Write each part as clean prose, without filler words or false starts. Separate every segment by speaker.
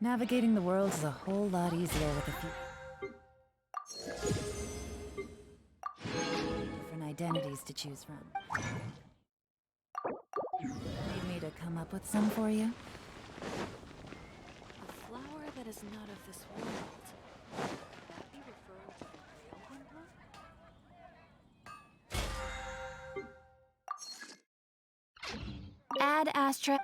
Speaker 1: Navigating the world is a whole lot easier with a few different identities to choose from. Need me to come up with some for you?
Speaker 2: A flower that is not of this world. Could that be referring to the real Hunter? Add astra.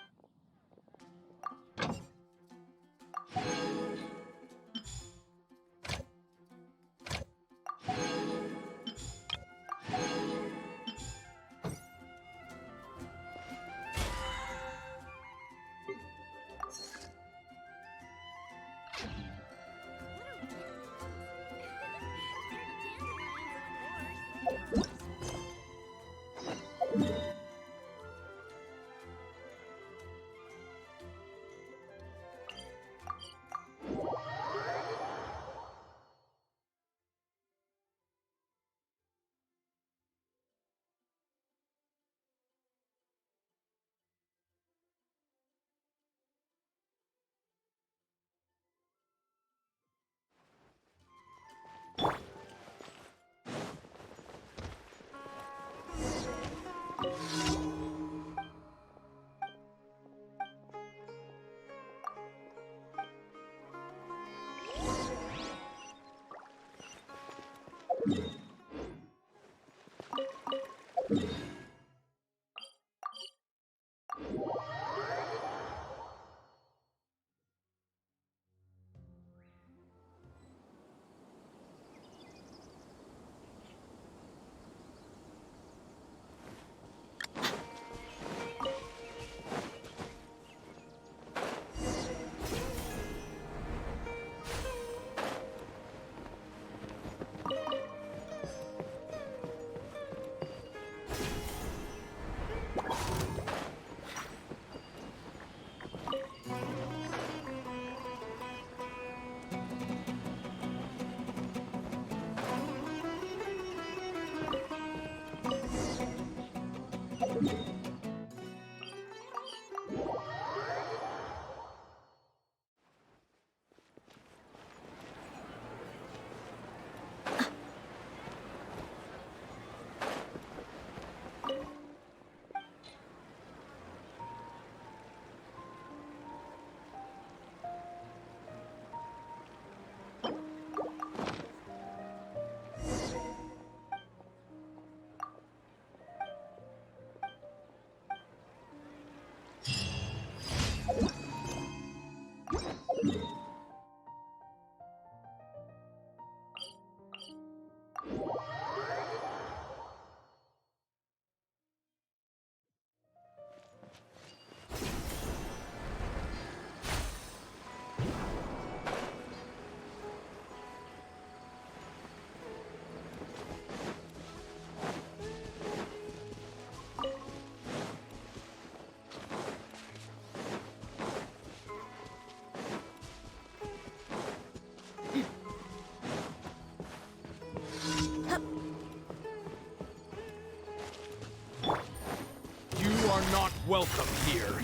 Speaker 3: You are not welcome here.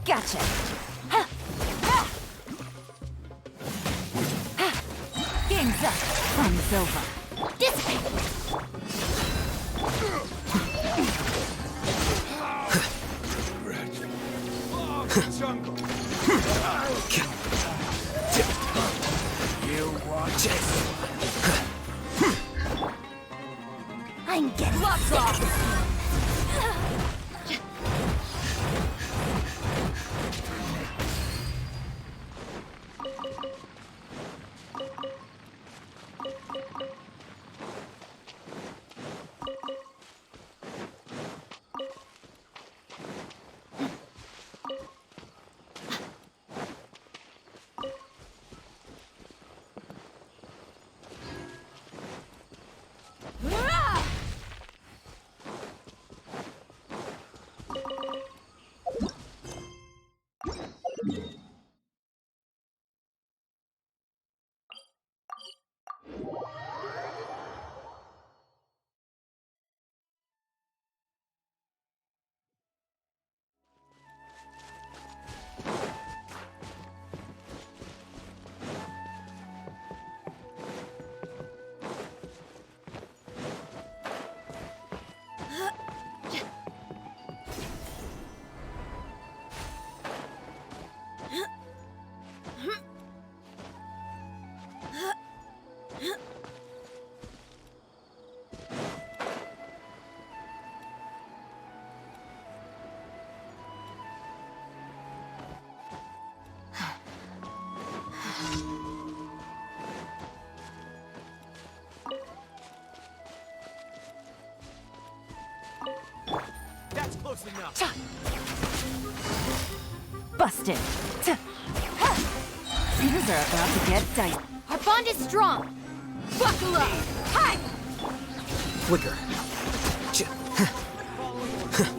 Speaker 1: Gotcha! Ha! Ha! Ha! Game's up! Fun's over! Dissipate!
Speaker 3: Jungle.
Speaker 4: You watch it.
Speaker 1: I'm getting lots off!
Speaker 3: enough.
Speaker 1: Busted. Things are about to get dicey.
Speaker 2: Our bond is strong. Buckle up. Hi.
Speaker 4: Flicker.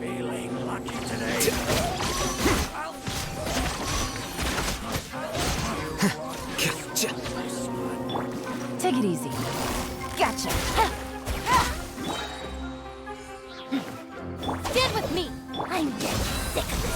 Speaker 3: Feeling lucky today.
Speaker 1: Take it easy. Gotcha.
Speaker 2: Stand with me. I'm getting sick of this.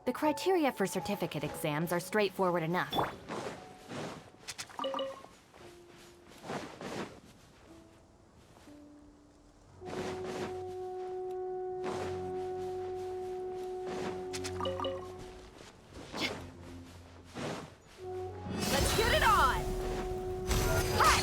Speaker 1: The criteria for certificate exams are straightforward enough.
Speaker 2: Let's get it on. Hi.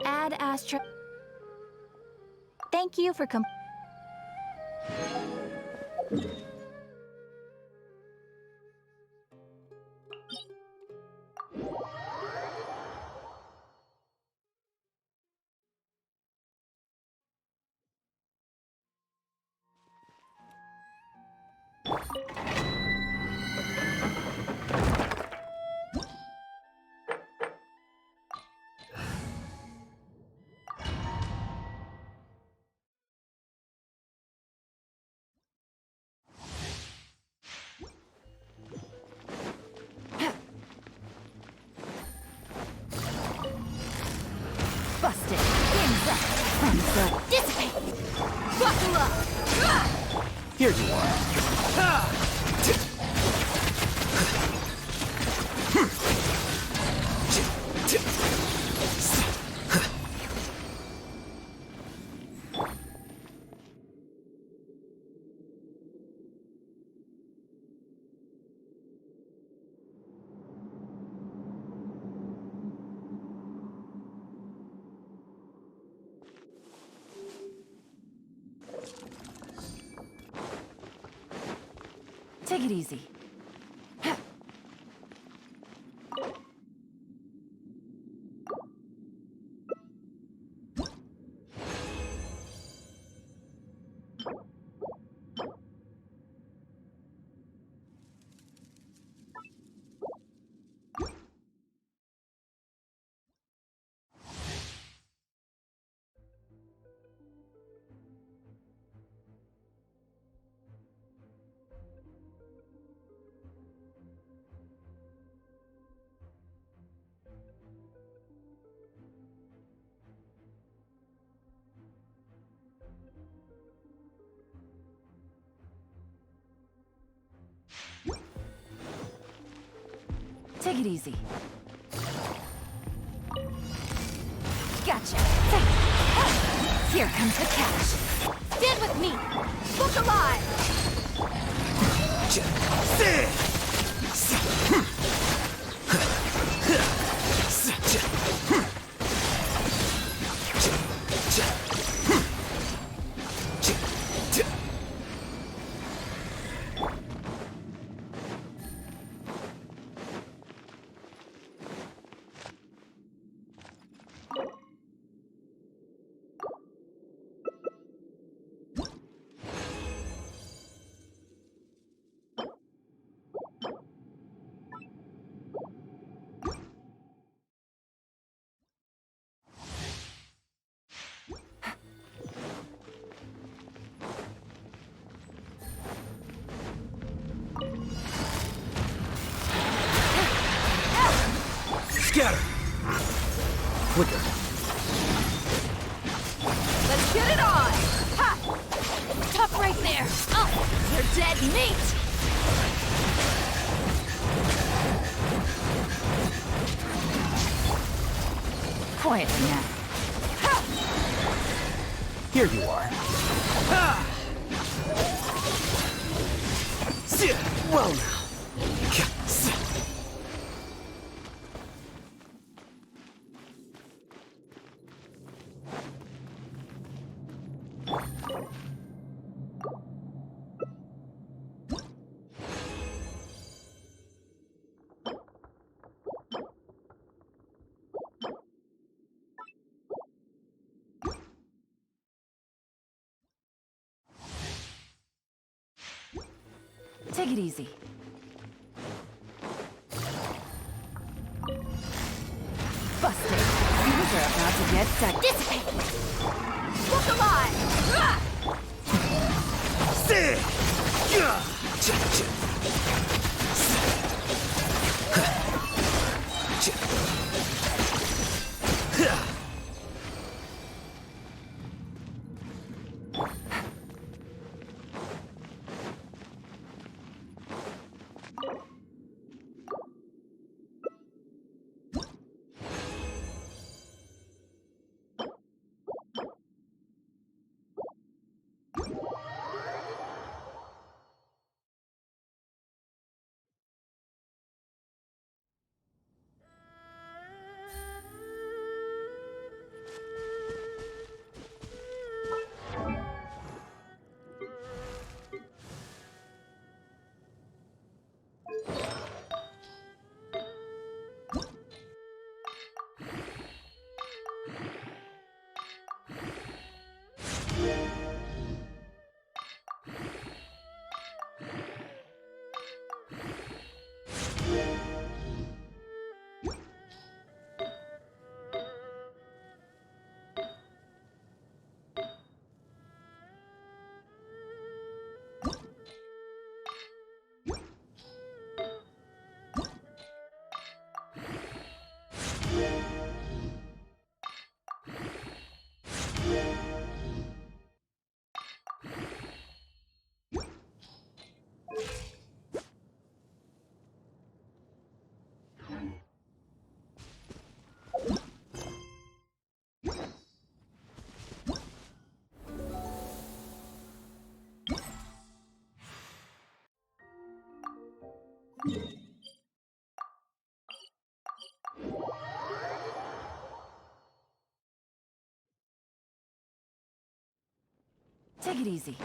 Speaker 2: Add Astra. Thank you for
Speaker 1: Busted. Wings up. Thumbs up.
Speaker 2: dissipate. Buckle up.
Speaker 4: Here you are.
Speaker 1: Take it easy. Take it easy. Gotcha. Here comes the catch.
Speaker 2: Stand with me! Look alive!
Speaker 4: Scatter! Flicker.
Speaker 2: Let's get it on! Ha! Stop right there! Oh, you're dead meat!
Speaker 1: Quietly now.
Speaker 4: Here you are. Well now.
Speaker 1: Take it easy. Busted. You are about to get stuck.
Speaker 2: Dissipate! Look alive! Ah!
Speaker 1: Take it easy.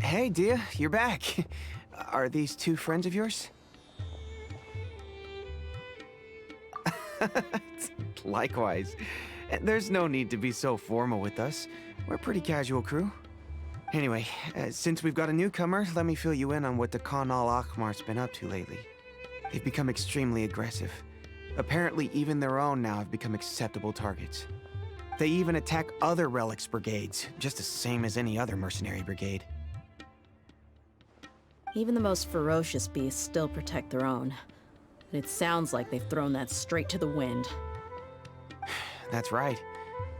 Speaker 5: Hey, Dehya, you're back. Are these two friends of yours? Likewise. There's no need to be so formal with us. We're a pretty casual crew. Anyway, since we've got a newcomer, let me fill you in on what the Khan al-Ahmar's been up to lately. They've become extremely aggressive. Apparently, even their own now have become acceptable targets. They even attack other relics brigades, just the same as any other mercenary brigade.
Speaker 6: Even the most ferocious beasts still protect their own. And it sounds like they've thrown that straight to the wind.
Speaker 5: That's right.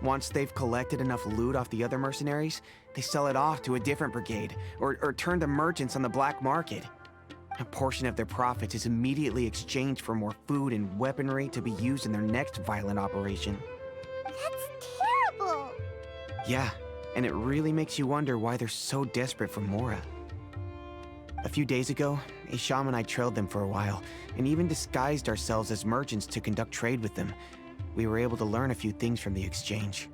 Speaker 5: Once they've collected enough loot off the other mercenaries, they sell it off to a different brigade, or turn to merchants on the black market. A portion of their profits is immediately exchanged for more food and weaponry to be used in their next violent operation.
Speaker 7: That's terrible!
Speaker 5: Yeah, and it really makes you wonder why they're so desperate for Mora. A few days ago, Isham and I trailed them for a while, and even disguised ourselves as merchants to conduct trade with them. We were able to learn a few things from the exchange.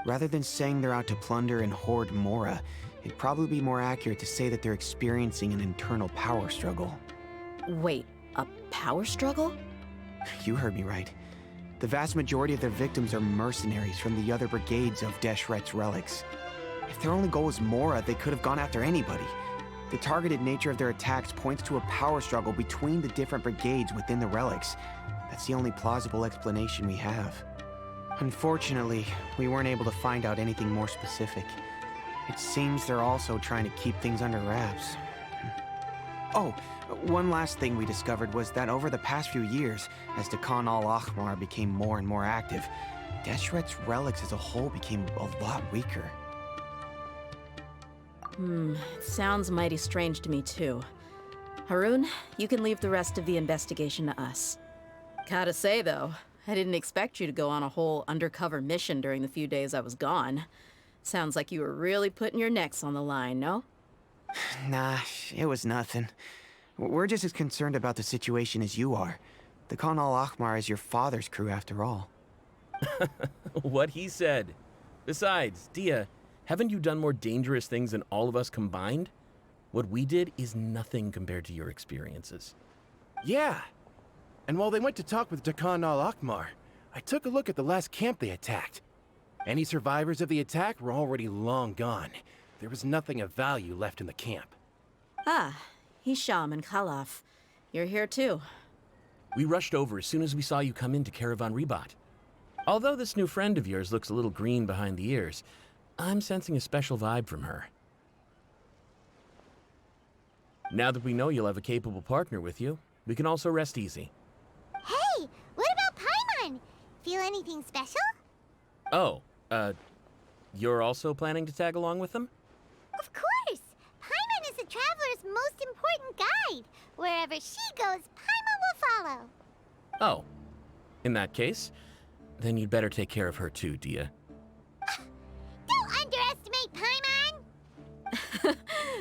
Speaker 5: Rather than saying they're out to plunder and hoard Mora, it'd probably be more accurate to say that they're experiencing an internal power struggle.
Speaker 6: Wait, a power struggle?
Speaker 5: You heard me right. The vast majority of their victims are mercenaries from the other brigades of Deshret's relics. If their only goal was Mora, they could have gone after anybody. The targeted nature of their attacks points to a power struggle between the different brigades within the relics. That's the only plausible explanation we have. Unfortunately, we weren't able to find out anything more specific. It seems they're also trying to keep things under wraps. Oh, one last thing we discovered was that over the past few years, as the Khan al-Ahmar became more and more active, Deshret's relics as a whole became a lot weaker.
Speaker 6: It sounds mighty strange to me too. Harun, you can leave the rest of the investigation to us. Gotta say though, I didn't expect you to go on a whole undercover mission during the few days I was gone. Sounds like you were really putting your necks on the line, no?
Speaker 5: Nah, it was nothing. We're just as concerned about the situation as you are. The Khan al-Ahmar is your father's crew after all.
Speaker 8: What he said. Besides, Dehya, haven't you done more dangerous things than all of us combined? What we did is nothing compared to your experiences.
Speaker 4: Yeah. And while they went to talk with Khan al-Ahmar, I took a look at the last camp they attacked. Any survivors of the attack were already long gone. There was nothing of value left in the camp.
Speaker 6: Ah, Hisham and Khalaf. You're here too.
Speaker 8: We rushed over as soon as we saw you come into Caravan Ribat. Although this new friend of yours looks a little green behind the ears, I'm sensing a special vibe from her. Now that we know you'll have a capable partner with you, we can also rest easy.
Speaker 7: Hey, what about Paimon? Feel anything special?
Speaker 8: Oh, you're also planning to tag along with them?
Speaker 7: Of course! Paimon is the traveler's most important guide. Wherever she goes, Paimon will follow.
Speaker 8: Oh, in that case, then you'd better take care of her too, Dehya.
Speaker 7: Don't underestimate Paimon!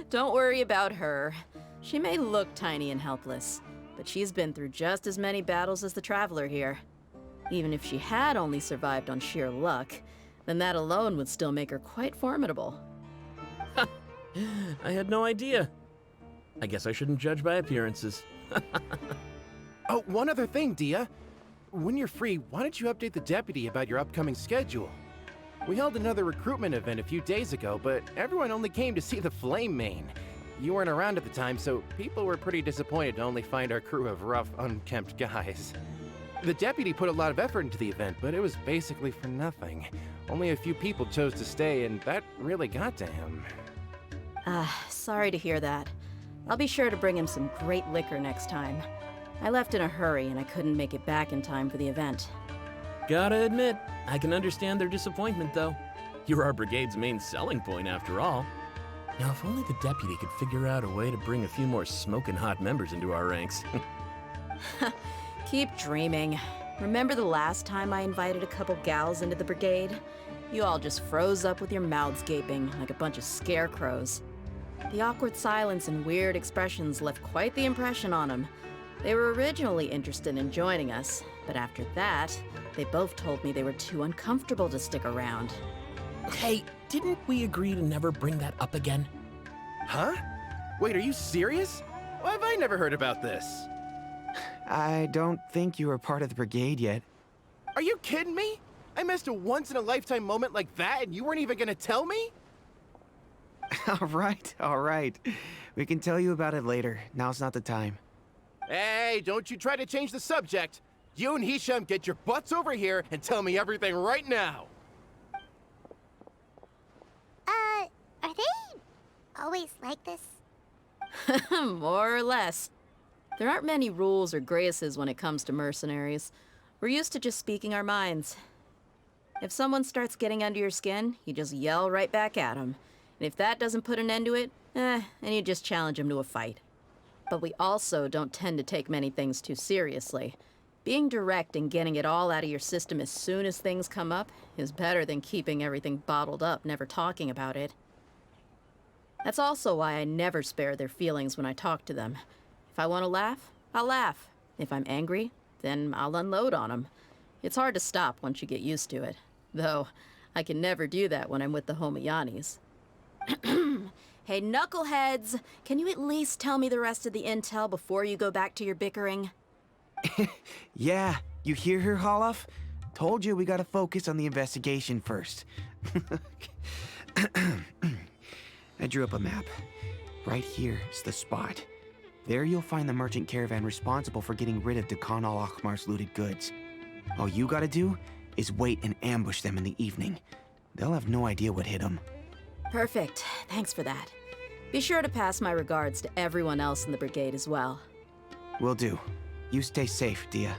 Speaker 6: Don't worry about her. She may look tiny and helpless, but she's been through just as many battles as the traveler here. Even if she had only survived on sheer luck, then that alone would still make her quite formidable.
Speaker 8: I had no idea. I guess I shouldn't judge by appearances.
Speaker 4: Oh, one other thing, Dehya. When you're free, why don't you update the deputy about your upcoming schedule? We held another recruitment event a few days ago, but everyone only came to see the Flame Main. You weren't around at the time, so people were pretty disappointed to only find our crew of rough, unkempt guys. The deputy put a lot of effort into the event, but it was basically for nothing. Only a few people chose to stay, and that really got to him.
Speaker 6: Sorry to hear that. I'll be sure to bring him some great liquor next time. I left in a hurry and I couldn't make it back in time for the event.
Speaker 8: Gotta admit, I can understand their disappointment, though. You're our brigade's main selling point, after all. Now, if only the deputy could figure out a way to bring a few more smoking hot members into our ranks.
Speaker 6: Keep dreaming. Remember the last time I invited a couple gals into the brigade? You all just froze up with your mouths gaping like a bunch of scarecrows. The awkward silence and weird expressions left quite the impression on them. They were originally interested in joining us, but after that, they both told me they were too uncomfortable to stick around.
Speaker 8: Hey, didn't we agree to never bring that up again?
Speaker 4: Huh? Wait, are you serious? Why have I never heard about this?
Speaker 5: I don't think you were part of the brigade yet.
Speaker 4: Are you kidding me? I missed a once-in-a-lifetime moment like that and you weren't even gonna tell me?
Speaker 5: All right. We can tell you about it later. Now's not the time.
Speaker 4: Hey, don't you try to change the subject. You and Hisham get your butts over here and tell me everything right now.
Speaker 7: Are they always like this?
Speaker 6: More or less. There aren't many rules or graces when it comes to mercenaries. We're used to just speaking our minds. If someone starts getting under your skin, you just yell right back at them. And if that doesn't put an end to it, then you just challenge them to a fight. But we also don't tend to take many things too seriously. Being direct and getting it all out of your system as soon as things come up is better than keeping everything bottled up, never talking about it. That's also why I never spare their feelings when I talk to them. If I want to laugh, I'll laugh. If I'm angry, then I'll unload on them. It's hard to stop once you get used to it. Though, I can never do that when I'm with the Homiyanis. Hey, knuckleheads! Can you at least tell me the rest of the intel before you go back to your bickering?
Speaker 5: Yeah, you hear her, Holloff? Told you we gotta focus on the investigation first. I drew up a map. Right here is the spot. There you'll find the merchant caravan responsible for getting rid of Dakan al-Akhmar's looted goods. All you gotta do is wait and ambush them in the evening. They'll have no idea what hit them.
Speaker 6: Perfect. Thanks for that. Be sure to pass my regards to everyone else in the brigade as well.
Speaker 5: Will do. You stay safe, Dehya.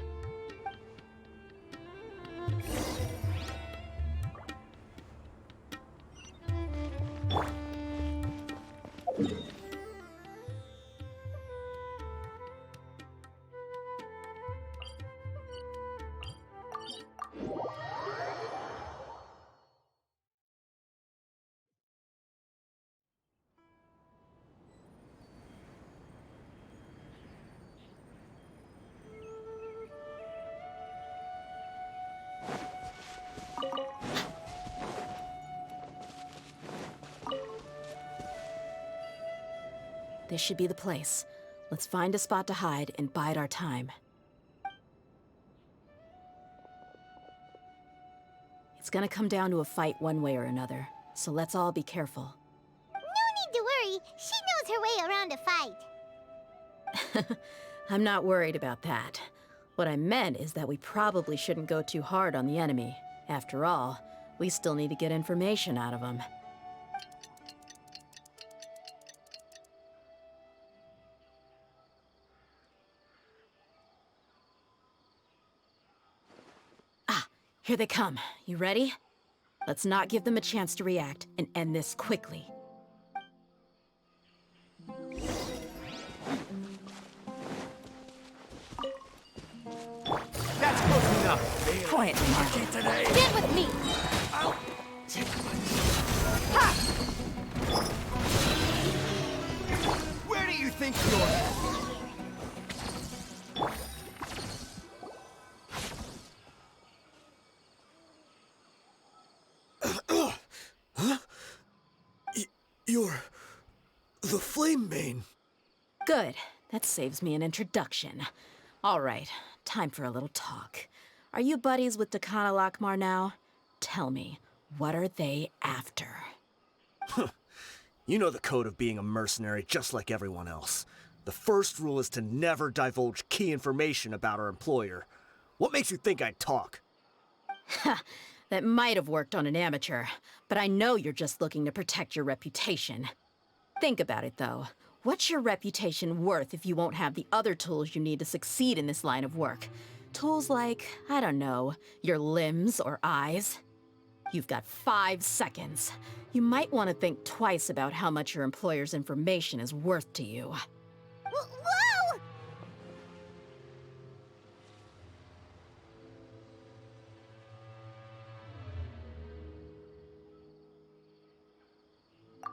Speaker 6: This should be the place. Let's find a spot to hide and bide our time. It's gonna come down to a fight one way or another, so let's all be careful.
Speaker 7: No need to worry. She knows her way around a fight.
Speaker 6: I'm not worried about that. What I meant is that we probably shouldn't go too hard on the enemy. After all, we still need to get information out of them. Here they come. You ready? Let's not give them a chance to react and end this quickly.
Speaker 4: That's close enough.
Speaker 1: Quietly,
Speaker 3: Lucky today.
Speaker 2: Get with me! Ha!
Speaker 4: Where do you think you're...
Speaker 3: You're the Flame Mane.
Speaker 6: Good. That saves me an introduction. All right, time for a little talk. Are you buddies with Dakan al-Akhmar now? Tell me, what are they after?
Speaker 9: You know the code of being a mercenary just like everyone else. The first rule is to never divulge key information about our employer. What makes you think I'd talk?
Speaker 6: Ha! That might have worked on an amateur, but I know you're just looking to protect your reputation. Think about it, though. What's your reputation worth if you won't have the other tools you need to succeed in this line of work? Tools like, I don't know, your limbs or eyes? You've got 5 seconds. You might want to think twice about how much your employer's information is worth to you.
Speaker 7: Whoa!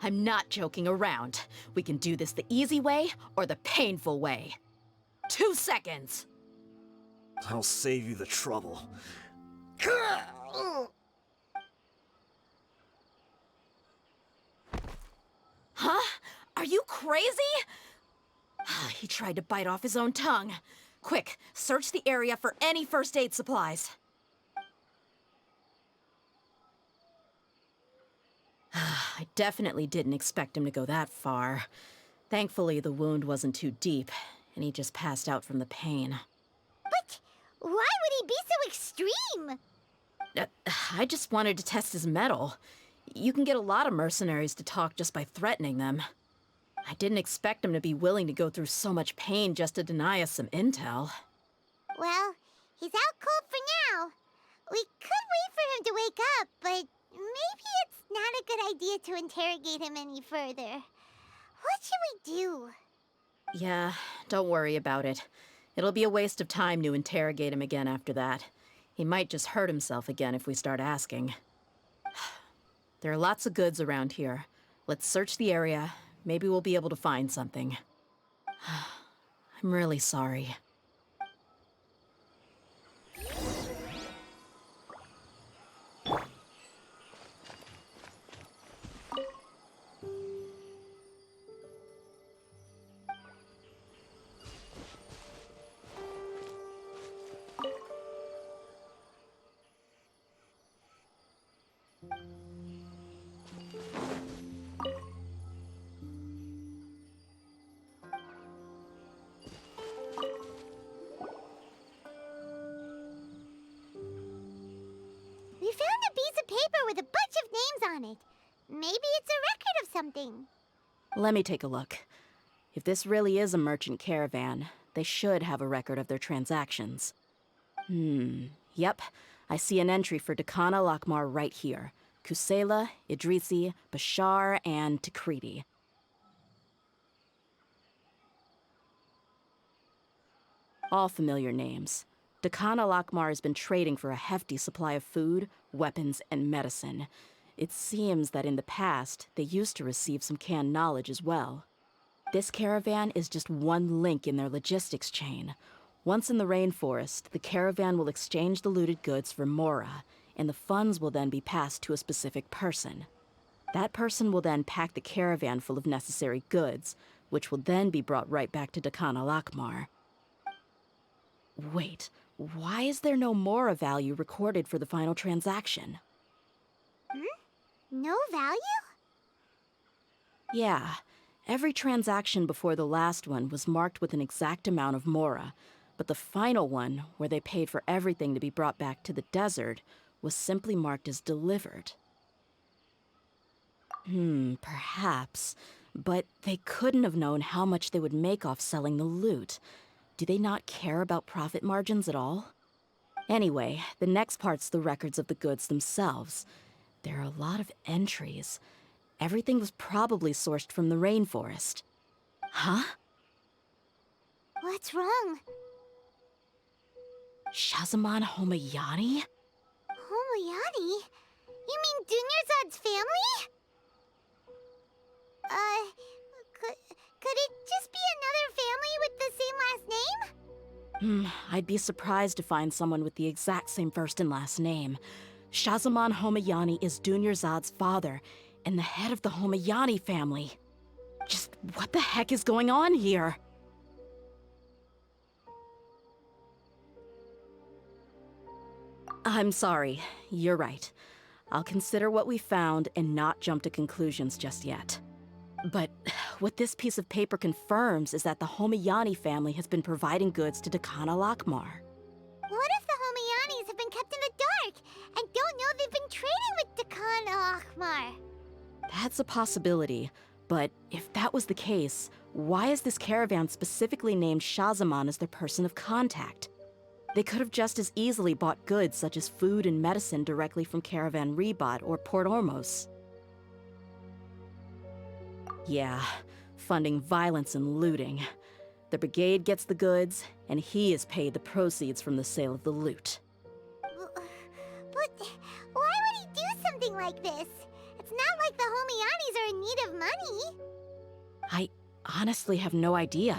Speaker 6: I'm not joking around. We can do this the easy way or the painful way. 2 seconds!
Speaker 9: I'll save you the trouble.
Speaker 6: Huh? Are you crazy? He tried to bite off his own tongue. Quick, search the area for any first aid supplies. I definitely didn't expect him to go that far. Thankfully, the wound wasn't too deep, and he just passed out from the pain.
Speaker 7: But why would he be so extreme?
Speaker 6: I just wanted to test his mettle. You can get a lot of mercenaries to talk just by threatening them. I didn't expect him to be willing to go through so much pain just to deny us some intel.
Speaker 7: Well, he's out cold for now. We could wait for him to wake up, but maybe it's not a good idea to interrogate him any further. What should we do?
Speaker 6: Yeah, don't worry about it. It'll be a waste of time to interrogate him again after that. He might just hurt himself again if we start asking. There are lots of goods around here. Let's search the area. Maybe we'll be able to find something. I'm really sorry.
Speaker 7: We found a piece of paper with a bunch of names on it. Maybe it's a record of something.
Speaker 6: Let me take a look. If this really is a merchant caravan, they should have a record of their transactions. Yep. I see an entry for Dakana Lakmar right here. Kusela, Idrisi, Bashar, and Takriti. All familiar names. Dakana Lakmar has been trading for a hefty supply of food, weapons, and medicine. It seems that in the past, they used to receive some canned knowledge as well. This caravan is just one link in their logistics chain. Once in the rainforest, the caravan will exchange the looted goods for Mora, and the funds will then be passed to a specific person. That person will then pack the caravan full of necessary goods, which will then be brought right back to Dakana Lakmar. Wait, why is there no Mora value recorded for the final transaction?
Speaker 7: No value?
Speaker 6: Yeah, every transaction before the last one was marked with an exact amount of Mora, but the final one, where they paid for everything to be brought back to the desert, was simply marked as delivered. Perhaps, but they couldn't have known how much they would make off selling the loot. Do they not care about profit margins at all? Anyway, the next part's the records of the goods themselves. There are a lot of entries. Everything was probably sourced from the rainforest. Huh?
Speaker 7: What's wrong?
Speaker 6: Shahzaman Homayani?
Speaker 7: Homayani? You mean Dunyarzad's family? Could it just be another family with the same last name?
Speaker 6: I'd be surprised to find someone with the exact same first and last name. Shahzaman Homayani is Dunyarzad's father, and the head of the Homayani family. Just what the heck is going on here? I'm sorry, you're right. I'll consider what we found and not jump to conclusions just yet. But what this piece of paper confirms is that the Homayani family has been providing goods to Dakana Lakmar.
Speaker 7: What if the Homayanis have been kept in the dark and don't know they've been trading with Dakana Akhmar?
Speaker 6: That's a possibility, but if that was the case, why is this caravan specifically named Shahzaman as their person of contact? They could have just as easily bought goods such as food and medicine directly from Caravan Ribat or Port Ormos. Yeah, funding violence and looting. The brigade gets the goods, and he is paid the proceeds from the sale of the loot.
Speaker 7: But why would he do something like this? It's not like the Homayanis are in need of money.
Speaker 6: I honestly have no idea.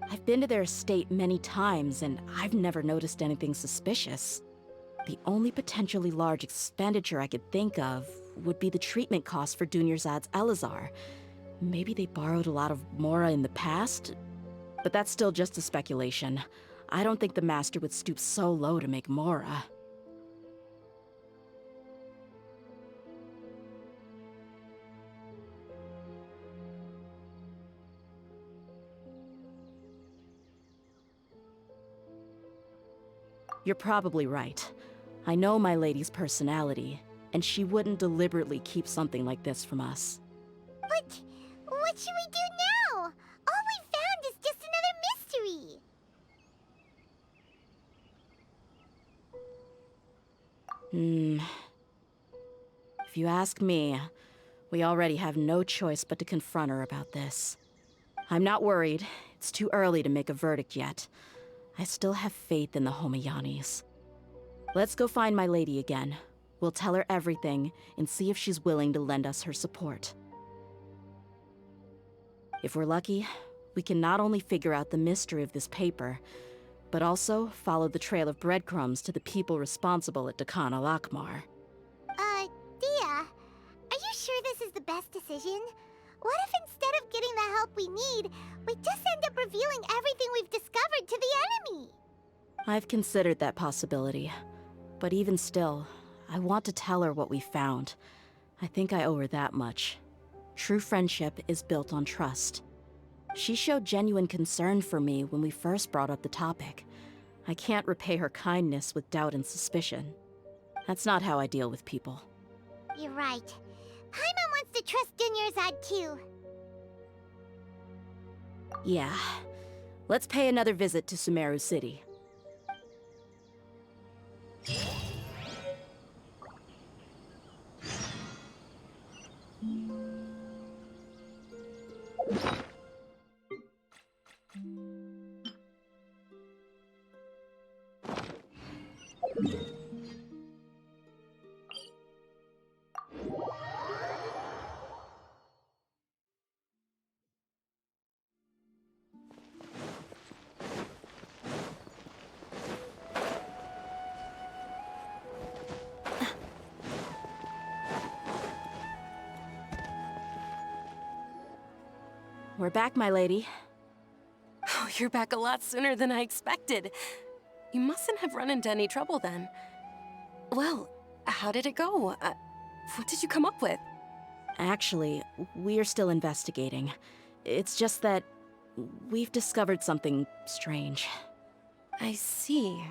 Speaker 6: I've been to their estate many times, and I've never noticed anything suspicious. The only potentially large expenditure I could think of would be the treatment costs for Dunyarzad's Elazar. Maybe they borrowed a lot of Mora in the past? But that's still just a speculation. I don't think the Master would stoop so low to make Mora. You're probably right. I know my lady's personality, and she wouldn't deliberately keep something like this from us.
Speaker 7: But what should we do now? All we found is just another mystery.
Speaker 6: If you ask me, we already have no choice but to confront her about this. I'm not worried. It's too early to make a verdict yet. I still have faith in the Homayanis. Let's go find my lady again. We'll tell her everything and see if she's willing to lend us her support. If we're lucky, we can not only figure out the mystery of this paper, but also follow the trail of breadcrumbs to the people responsible at Dakan al-Akmar.
Speaker 7: Dehya, are you sure this is the best decision? What if instead of getting the help we need, we just end up revealing everything we've discovered to the enemy?
Speaker 6: I've considered that possibility, but even still, I want to tell her what we found. I think I owe her that much. True friendship is built on trust. She showed genuine concern for me when we first brought up the topic. I can't repay her kindness with doubt and suspicion. That's not how I deal with people.
Speaker 7: You're right. Paimon wants to trust Dunyarzad too.
Speaker 6: Yeah. Let's pay another visit to Sumeru City. We're back, my lady.
Speaker 2: Oh, you're back a lot sooner than I expected. You mustn't have run into any trouble then. Well, how did it go? What did you come up with?
Speaker 6: Actually, we're still investigating. It's just that we've discovered something strange.
Speaker 2: I see.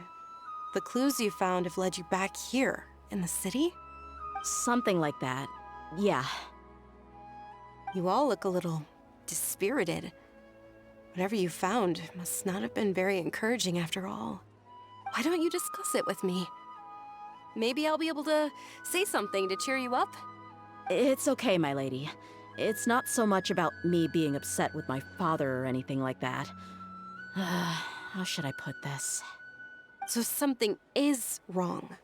Speaker 2: The clues you found have led you back here, in the city?
Speaker 6: Something like that. Yeah.
Speaker 2: You all look a little dispirited. Whatever you found must not have been very encouraging after all. Why don't you discuss it with me? Maybe I'll be able to say something to cheer you up?
Speaker 6: It's okay, my lady. It's not so much about me being upset with my father or anything like that. How should I put this?
Speaker 2: So something is wrong.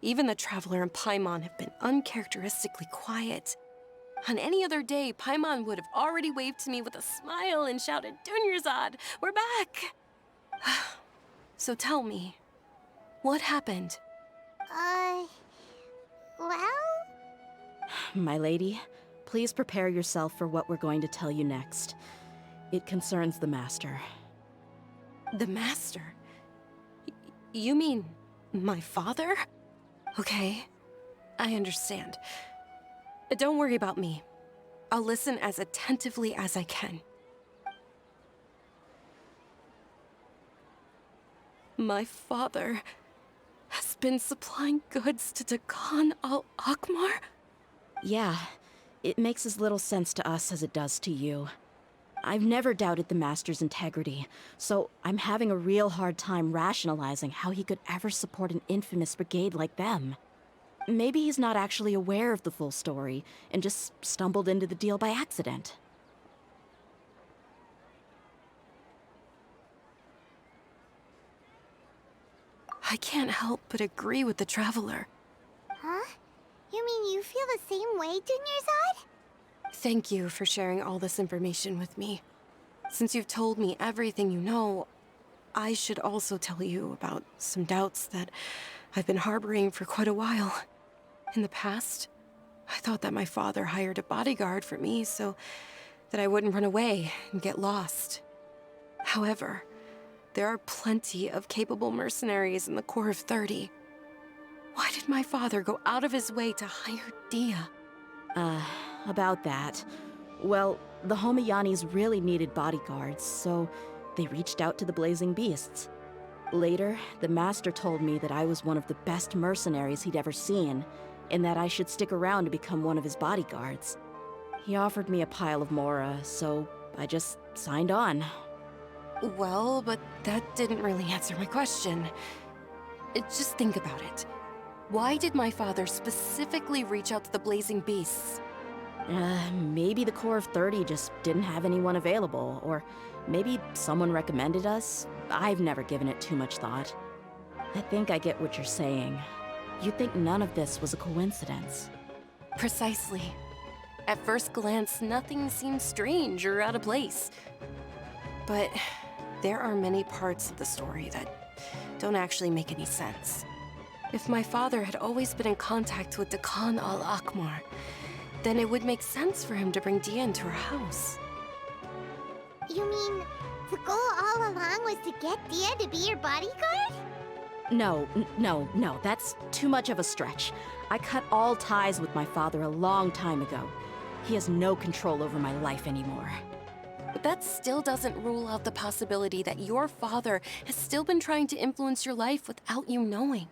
Speaker 2: Even the Traveler and Paimon have been uncharacteristically quiet. On any other day, Paimon would have already waved to me with a smile and shouted, "Dunyarzad, we're back!" So tell me, what happened?
Speaker 7: Well?
Speaker 6: My lady, please prepare yourself for what we're going to tell you next. It concerns the Master.
Speaker 2: The Master? You mean my father? Okay, I understand. Don't worry about me. I'll listen as attentively as I can. My father has been supplying goods to Dakan al-Akmar?
Speaker 6: Yeah, it makes as little sense to us as it does to you. I've never doubted the Master's integrity, so I'm having a real hard time rationalizing how he could ever support an infamous brigade like them. Maybe he's not actually aware of the full story and just stumbled into the deal by accident.
Speaker 2: I can't help but agree with the Traveler.
Speaker 7: Huh? You mean you feel the same way, Dunyarzad?
Speaker 2: Thank you for sharing all this information with me. Since you've told me everything you know, I should also tell you about some doubts that I've been harboring for quite a while. In the past, I thought that my father hired a bodyguard for me so that I wouldn't run away and get lost. However, there are plenty of capable mercenaries in the Corps of 30. Why did my father go out of his way to hire Dehya?
Speaker 6: About that. Well, the Homayanis really needed bodyguards, so they reached out to the Blazing Beasts. Later, the Master told me that I was one of the best mercenaries he'd ever seen, and that I should stick around to become one of his bodyguards. He offered me a pile of mora, so I just signed on.
Speaker 2: Well, but that didn't really answer my question. Just think about it. Why did my father specifically reach out to the Blazing Beasts?
Speaker 6: Maybe the Corps of 30 just didn't have anyone available, or maybe someone recommended us. I've never given it too much thought. I think I get what you're saying. You think none of this was a coincidence.
Speaker 2: Precisely. At first glance, nothing seems strange or out of place. But there are many parts of the story that don't actually make any sense. If my father had always been in contact with Dekan al-Akmar, then it would make sense for him to bring Dehya into our house.
Speaker 7: You mean the goal all along was to get Dehya to be your bodyguard?
Speaker 6: No, that's too much of a stretch. I cut all ties with my father a long time ago. He has no control over my life anymore.
Speaker 2: But that still doesn't rule out the possibility that your father has still been trying to influence your life without you knowing.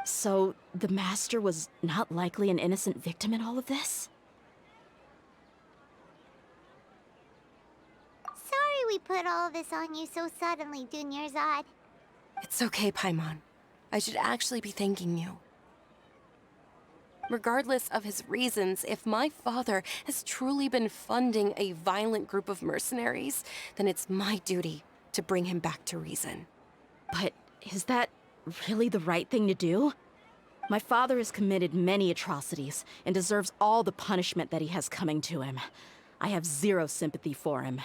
Speaker 6: So, the Master was not likely an innocent victim in all of this?
Speaker 7: Sorry we put all this on you so suddenly, Dunyarzad.
Speaker 2: It's okay, Paimon. I should actually be thanking you. Regardless of his reasons, if my father has truly been funding a violent group of mercenaries, then it's my duty to bring him back to reason.
Speaker 6: But is that really the right thing to do? My father has committed many atrocities and deserves all the punishment that he has coming to him. I have zero sympathy for him.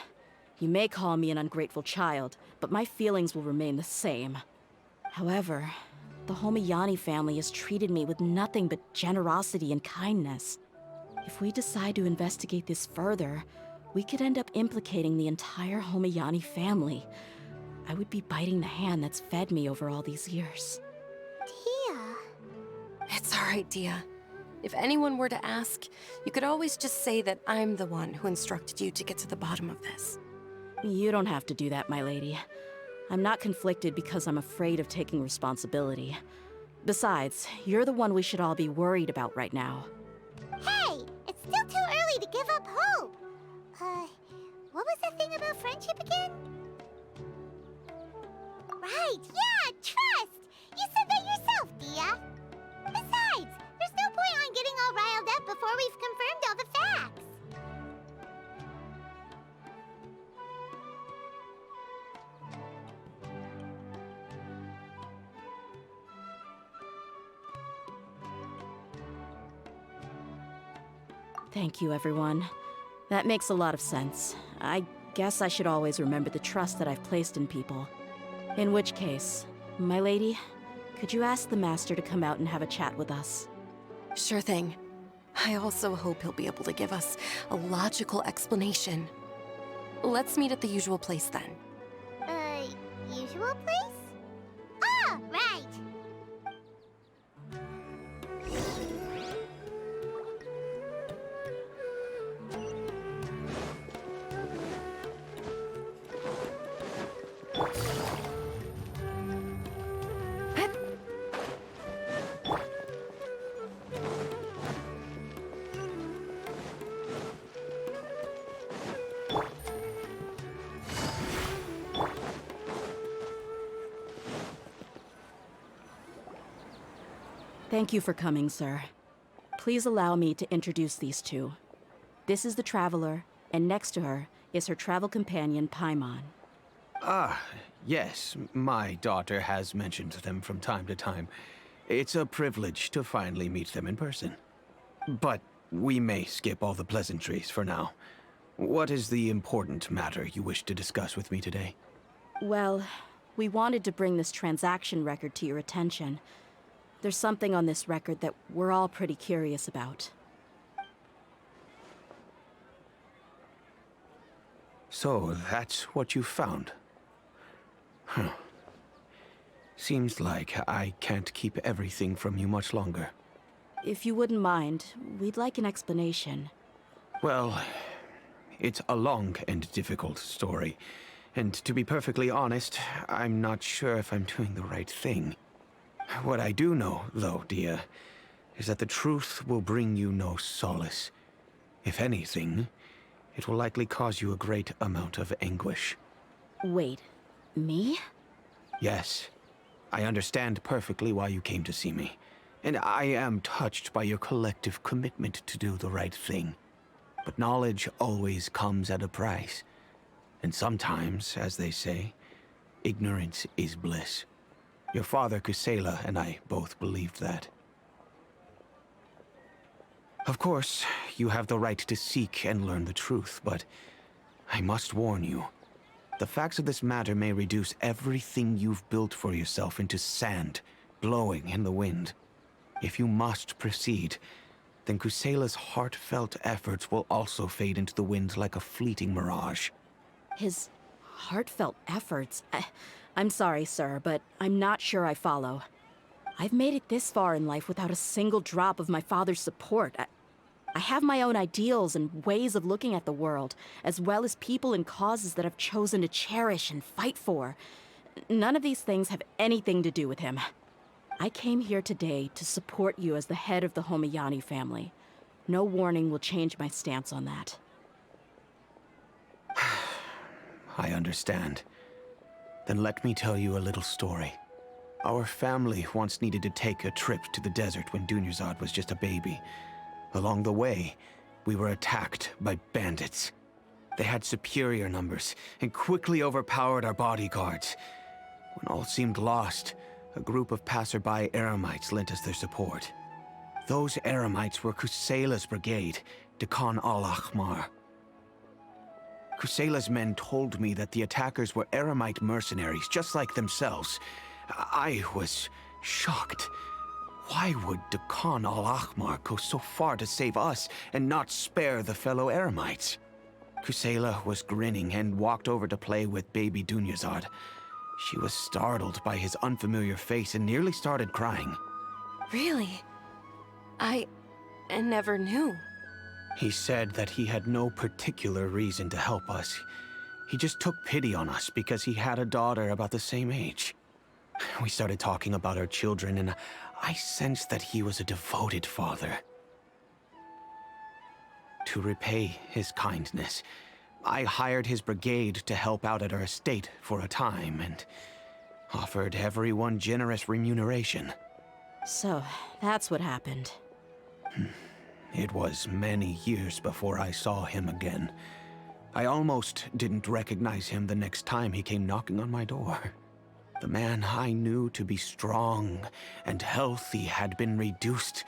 Speaker 6: You may call me an ungrateful child, but my feelings will remain the same. However, the Homayani family has treated me with nothing but generosity and kindness. If we decide to investigate this further, we could end up implicating the entire Homayani family. I would be biting the hand that's fed me over all these years.
Speaker 7: Dehya.
Speaker 2: It's all right, Dehya. If anyone were to ask, you could always just say that I'm the one who instructed you to get to the bottom of this.
Speaker 6: You don't have to do that, my lady. I'm not conflicted because I'm afraid of taking responsibility. Besides, you're the one we should all be worried about right now.
Speaker 7: Hey, it's still too early to give up hope. What was the thing about friendship again? Right, yeah, trust! You said that yourself, Dehya. Besides, there's no point on getting all riled up before we've confirmed all the facts.
Speaker 6: Thank you, everyone. That makes a lot of sense. I guess I should always remember the trust that I've placed in people. In which case, my lady, could you ask the Master to come out and have a chat with us?
Speaker 2: Sure thing. I also hope he'll be able to give us a logical explanation. Let's meet at the usual place then.
Speaker 7: Usual place? Ah, right.
Speaker 6: Thank you for coming, sir. Please allow me to introduce these two. This is the Traveler, and next to her is her travel companion, Paimon.
Speaker 5: Ah, yes, my daughter has mentioned them from time to time. It's a privilege to finally meet them in person. But we may skip all the pleasantries for now. What is the important matter you wish to discuss with me today?
Speaker 6: Well, we wanted to bring this transaction record to your attention. There's something on this record that we're all pretty curious about.
Speaker 5: So that's what you found. Huh. Seems like I can't keep everything from you much longer.
Speaker 6: If you wouldn't mind, we'd like an explanation.
Speaker 5: Well, it's a long and difficult story. And to be perfectly honest, I'm not sure if I'm doing the right thing. What I do know, though, Dehya, is that the truth will bring you no solace. If anything, it will likely cause you a great amount of anguish.
Speaker 6: Wait, me?
Speaker 5: Yes, I understand perfectly why you came to see me. And I am touched by your collective commitment to do the right thing. But knowledge always comes at a price. And sometimes, as they say, ignorance is bliss. Your father, Kusela, and I both believed that. Of course, you have the right to seek and learn the truth, but I must warn you. The facts of this matter may reduce everything you've built for yourself into sand, blowing in the wind. If you must proceed, then Kusela's heartfelt efforts will also fade into the wind like a fleeting mirage.
Speaker 6: His heartfelt efforts? I'm sorry, sir, but I'm not sure I follow. I've made it this far in life without a single drop of my father's support. I have my own ideals and ways of looking at the world, as well as people and causes that I've chosen to cherish and fight for. None of these things have anything to do with him. I came here today to support you as the head of the Homiyani family. No warning will change my stance on that.
Speaker 5: I understand. Then let me tell you a little story. Our family once needed to take a trip to the desert when Dunyarzad was just a baby. Along the way, we were attacked by bandits. They had superior numbers and quickly overpowered our bodyguards. When all seemed lost, a group of passerby Eremites lent us their support. Those Eremites were Kusela's brigade, Dekan al-Ahmar. Kusela's men told me that the attackers were Eremite mercenaries, just like themselves. I was shocked. Why would Dekan al-Ahmar go so far to save us and not spare the fellow Eremites? Kusela was grinning and walked over to play with baby Dunyarzad. She was startled by his unfamiliar face and nearly started crying.
Speaker 2: Really? I never knew.
Speaker 5: He said that he had no particular reason to help us. He just took pity on us because he had a daughter about the same age. We started talking about our children, and I sensed that he was a devoted father. To repay his kindness, I hired his brigade to help out at our estate for a time, and offered everyone generous remuneration.
Speaker 6: So, that's what happened.
Speaker 5: It was many years before I saw him again. I almost didn't recognize him the next time he came knocking on my door. The man I knew to be strong and healthy had been reduced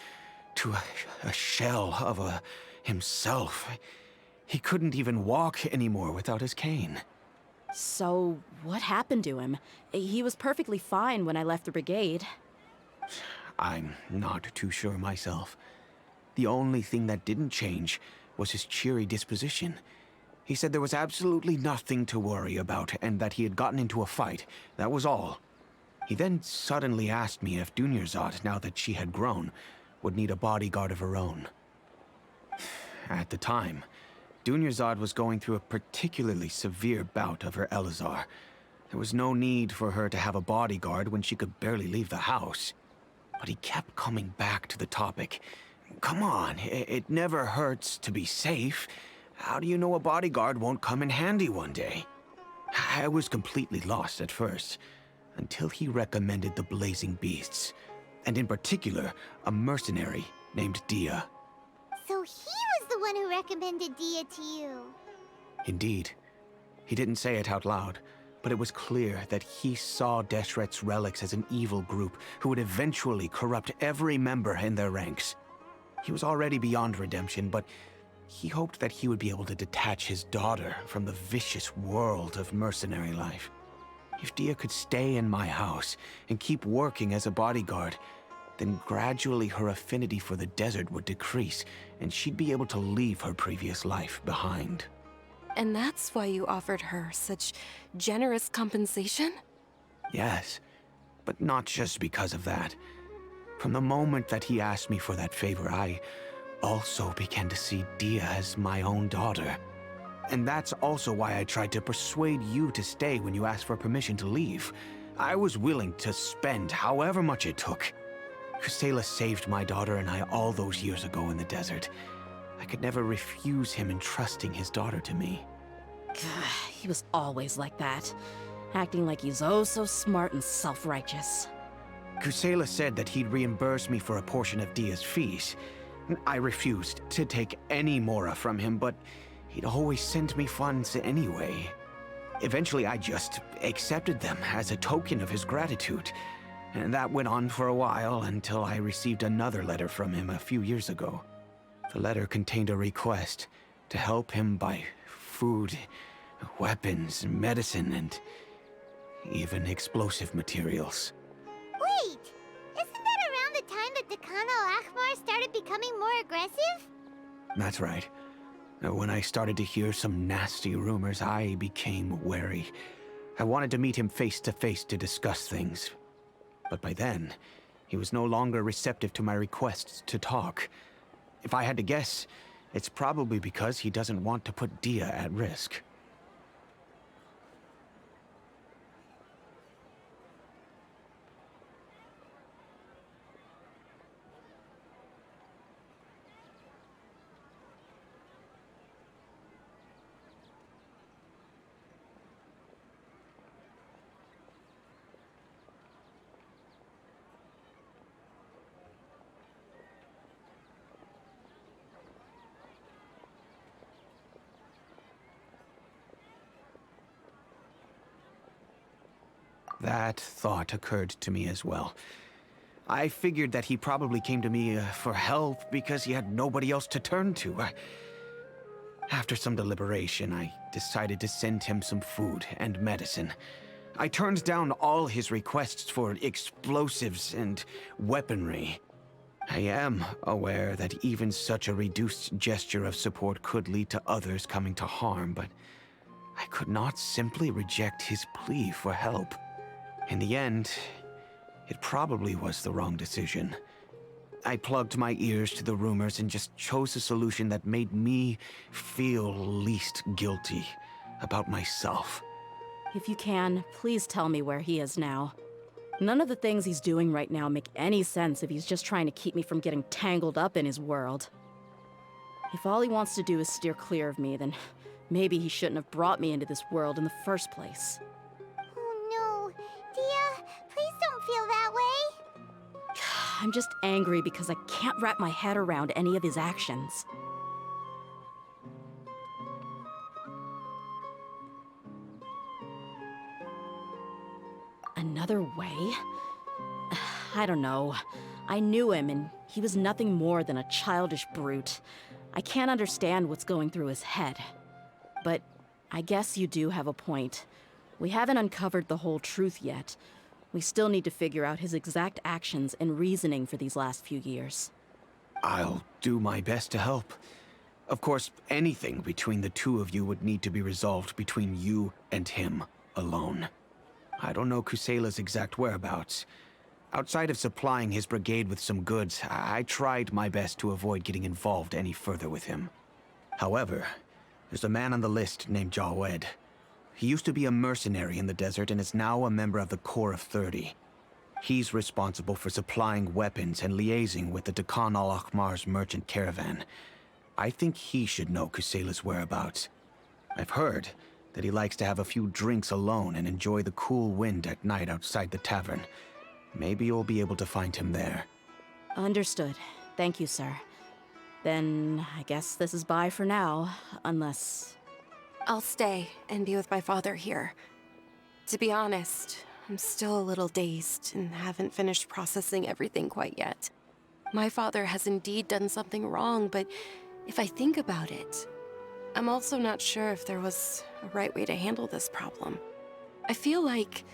Speaker 5: to a shell of himself. He couldn't even walk anymore without his cane.
Speaker 6: So, what happened to him? He was perfectly fine when I left the brigade.
Speaker 5: I'm not too sure myself. The only thing that didn't change was his cheery disposition. He said there was absolutely nothing to worry about and that he had gotten into a fight. That was all. He then suddenly asked me if Dunyarzad, now that she had grown, would need a bodyguard of her own. At the time, Dunyarzad was going through a particularly severe bout of her Elazar. There was no need for her to have a bodyguard when she could barely leave the house. But he kept coming back to the topic. Come on, it never hurts to be safe. How do you know a bodyguard won't come in handy one day? I was completely lost at first, until he recommended the Blazing Beasts, and in particular, a mercenary named Dehya.
Speaker 7: So he was the one who recommended Dehya to you.
Speaker 5: Indeed. He didn't say it out loud, but it was clear that he saw Deshret's relics as an evil group who would eventually corrupt every member in their ranks. He was already beyond redemption, but he hoped that he would be able to detach his daughter from the vicious world of mercenary life. If Dehya could stay in my house and keep working as a bodyguard, then gradually her affinity for the desert would decrease, and she'd be able to leave her previous life behind.
Speaker 2: And that's why you offered her such generous compensation?
Speaker 5: Yes, but not just because of that. From the moment that he asked me for that favor, I also began to see Dehya as my own daughter. And that's also why I tried to persuade you to stay when you asked for permission to leave. I was willing to spend however much it took. Kusela saved my daughter and I all those years ago in the desert. I could never refuse him entrusting his daughter to me.
Speaker 6: He was always like that, acting like he's oh so smart and self-righteous.
Speaker 5: Kusela said that he'd reimburse me for a portion of Dehya's fees. I refused to take any mora from him, but he'd always send me funds anyway. Eventually, I just accepted them as a token of his gratitude. And that went on for a while until I received another letter from him a few years ago. The letter contained a request to help him buy food, weapons, medicine, and even explosive materials.
Speaker 7: Wait! Isn't that around the time that Decano Akhmar started becoming more aggressive?
Speaker 5: That's right. When I started to hear some nasty rumors, I became wary. I wanted to meet him face to face to discuss things. But by then, he was no longer receptive to my requests to talk. If I had to guess, it's probably because he doesn't want to put Dehya at risk. That thought occurred to me as well. I figured that he probably came to me for help because he had nobody else to turn to. After some deliberation, I decided to send him some food and medicine. I turned down all his requests for explosives and weaponry. I am aware that even such a reduced gesture of support could lead to others coming to harm, but I could not simply reject his plea for help. In the end, it probably was the wrong decision. I plugged my ears to the rumors and just chose a solution that made me feel least guilty about myself.
Speaker 6: If you can, please tell me where he is now. None of the things he's doing right now make any sense if he's just trying to keep me from getting tangled up in his world. If all he wants to do is steer clear of me, then maybe he shouldn't have brought me into this world in the first place.
Speaker 7: Oh no. Dehya, please don't feel that way.
Speaker 6: I'm just angry because I can't wrap my head around any of his actions. Another way? I don't know. I knew him, and he was nothing more than a childish brute. I can't understand what's going through his head. But I guess you do have a point. We haven't uncovered the whole truth yet. We still need to figure out his exact actions and reasoning for these last few years.
Speaker 5: I'll do my best to help. Of course, anything between the two of you would need to be resolved between you and him alone. I don't know Kusela's exact whereabouts. Outside of supplying his brigade with some goods, I tried my best to avoid getting involved any further with him. However, there's a man on the list named Jawed. He used to be a mercenary in the desert and is now a member of the Corps of 30. He's responsible for supplying weapons and liaising with the Deccan al-Akhmar's merchant caravan. I think he should know Kusela's whereabouts. I've heard that he likes to have a few drinks alone and enjoy the cool wind at night outside the tavern. Maybe you'll be able to find him there.
Speaker 6: Understood. Thank you, sir. Then I guess this is bye for now, unless...
Speaker 2: I'll stay and be with my father here. To be honest, I'm still a little dazed and haven't finished processing everything quite yet. My father has indeed done something wrong, but if I think about it, I'm also not sure if there was a right way to handle this problem. I feel like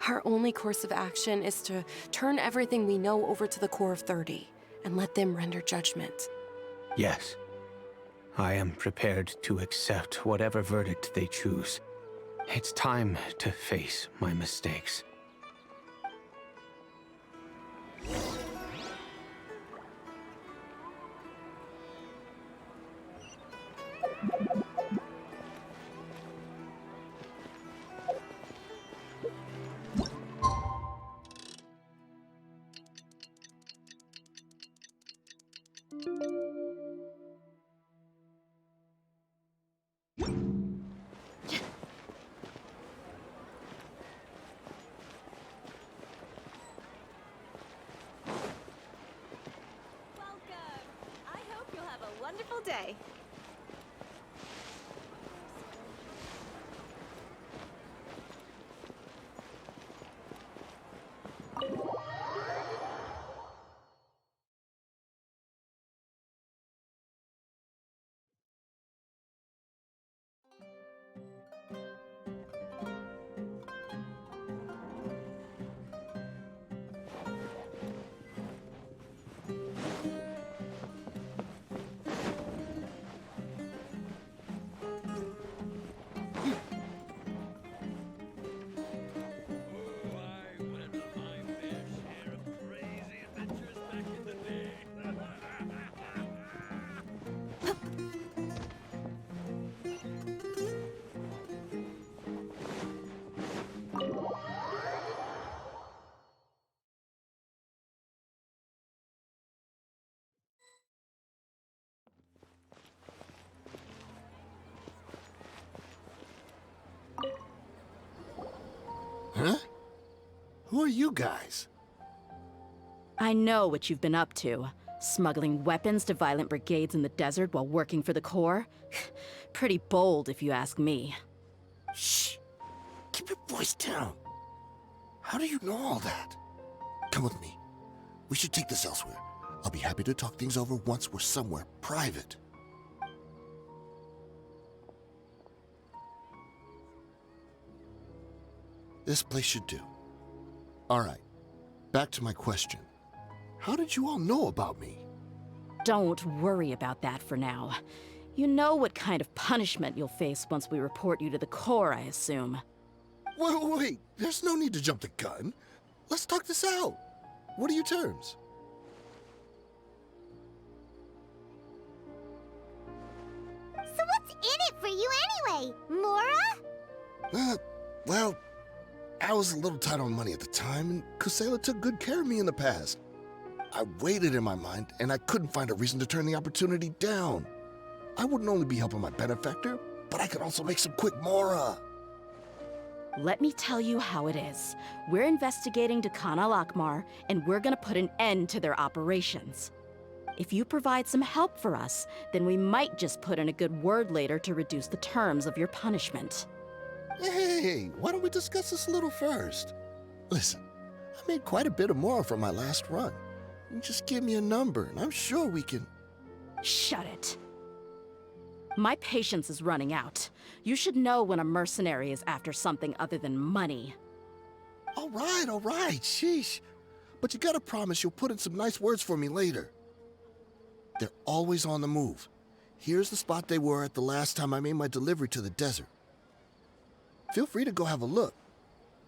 Speaker 2: our only course of action is to turn everything we know over to the Corps of 30 and let them render judgment.
Speaker 5: Yes. I am prepared to accept whatever verdict they choose. It's time to face my mistakes.
Speaker 6: Welcome! I hope you'll have a wonderful day.
Speaker 3: Huh? Who are you guys?
Speaker 6: I know what you've been up to. Smuggling weapons to violent brigades in the desert while working for the Corps? Pretty bold, if you ask me.
Speaker 3: Shh! Keep your voice down. How do you know all that? Come with me. We should take this elsewhere. I'll be happy to talk things over once we're somewhere private. This place should do. All right. Back to my question. How did you all know about me?
Speaker 6: Don't worry about that for now. You know what kind of punishment you'll face once we report you to the Corps, I assume.
Speaker 3: Wait. There's no need to jump the gun. Let's talk this out. What are your terms?
Speaker 7: So what's in it for you anyway, Mora?
Speaker 3: Well, I was a little tight on money at the time, and Kusela took good care of me in the past. I weighed it in my mind, and I couldn't find a reason to turn the opportunity down. I wouldn't only be helping my benefactor, but I could also make some quick Mora.
Speaker 6: Let me tell you how it is. We're investigating Khan al-Akmar, and we're gonna put an end to their operations. If you provide some help for us, then we might just put in a good word later to reduce the terms of your punishment.
Speaker 3: Hey, why don't we discuss this a little first? Listen, I made quite a bit of Mora from my last run. You just give me a number, and I'm sure we can...
Speaker 6: Shut it. My patience is running out. You should know when a mercenary is after something other than money.
Speaker 3: All right, sheesh. But you gotta promise you'll put in some nice words for me later. They're always on the move. Here's the spot they were at the last time I made my delivery to the desert. Feel free to go have a look.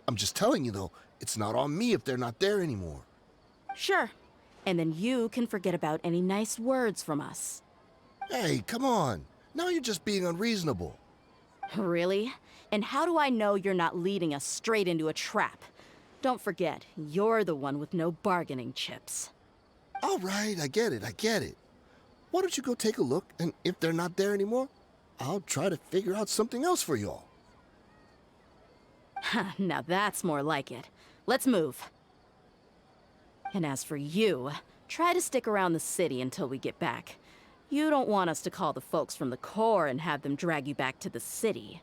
Speaker 3: I'm just telling you, though, it's not on me if they're not there anymore.
Speaker 6: Sure. And then you can forget about any nice words from us.
Speaker 3: Hey, come on. Now you're just being unreasonable.
Speaker 6: Really? And how do I know you're not leading us straight into a trap? Don't forget, you're the one with no bargaining chips.
Speaker 3: All right, I get it. Why don't you go take a look, and if they're not there anymore, I'll try to figure out something else for y'all.
Speaker 6: Now that's more like it. Let's move. And as for you, try to stick around the city until we get back. You don't want us to call the folks from the Corps and have them drag you back to the city.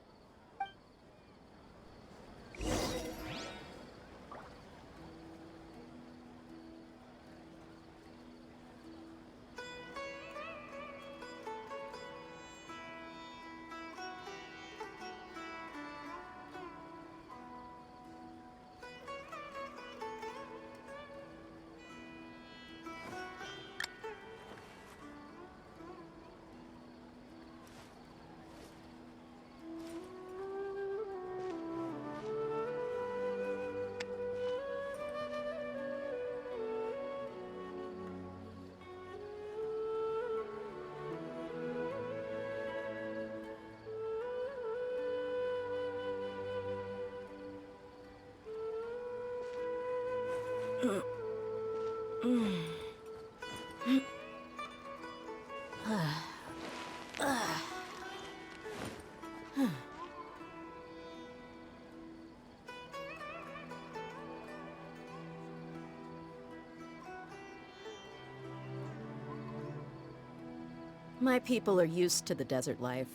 Speaker 6: My people are used to the desert life,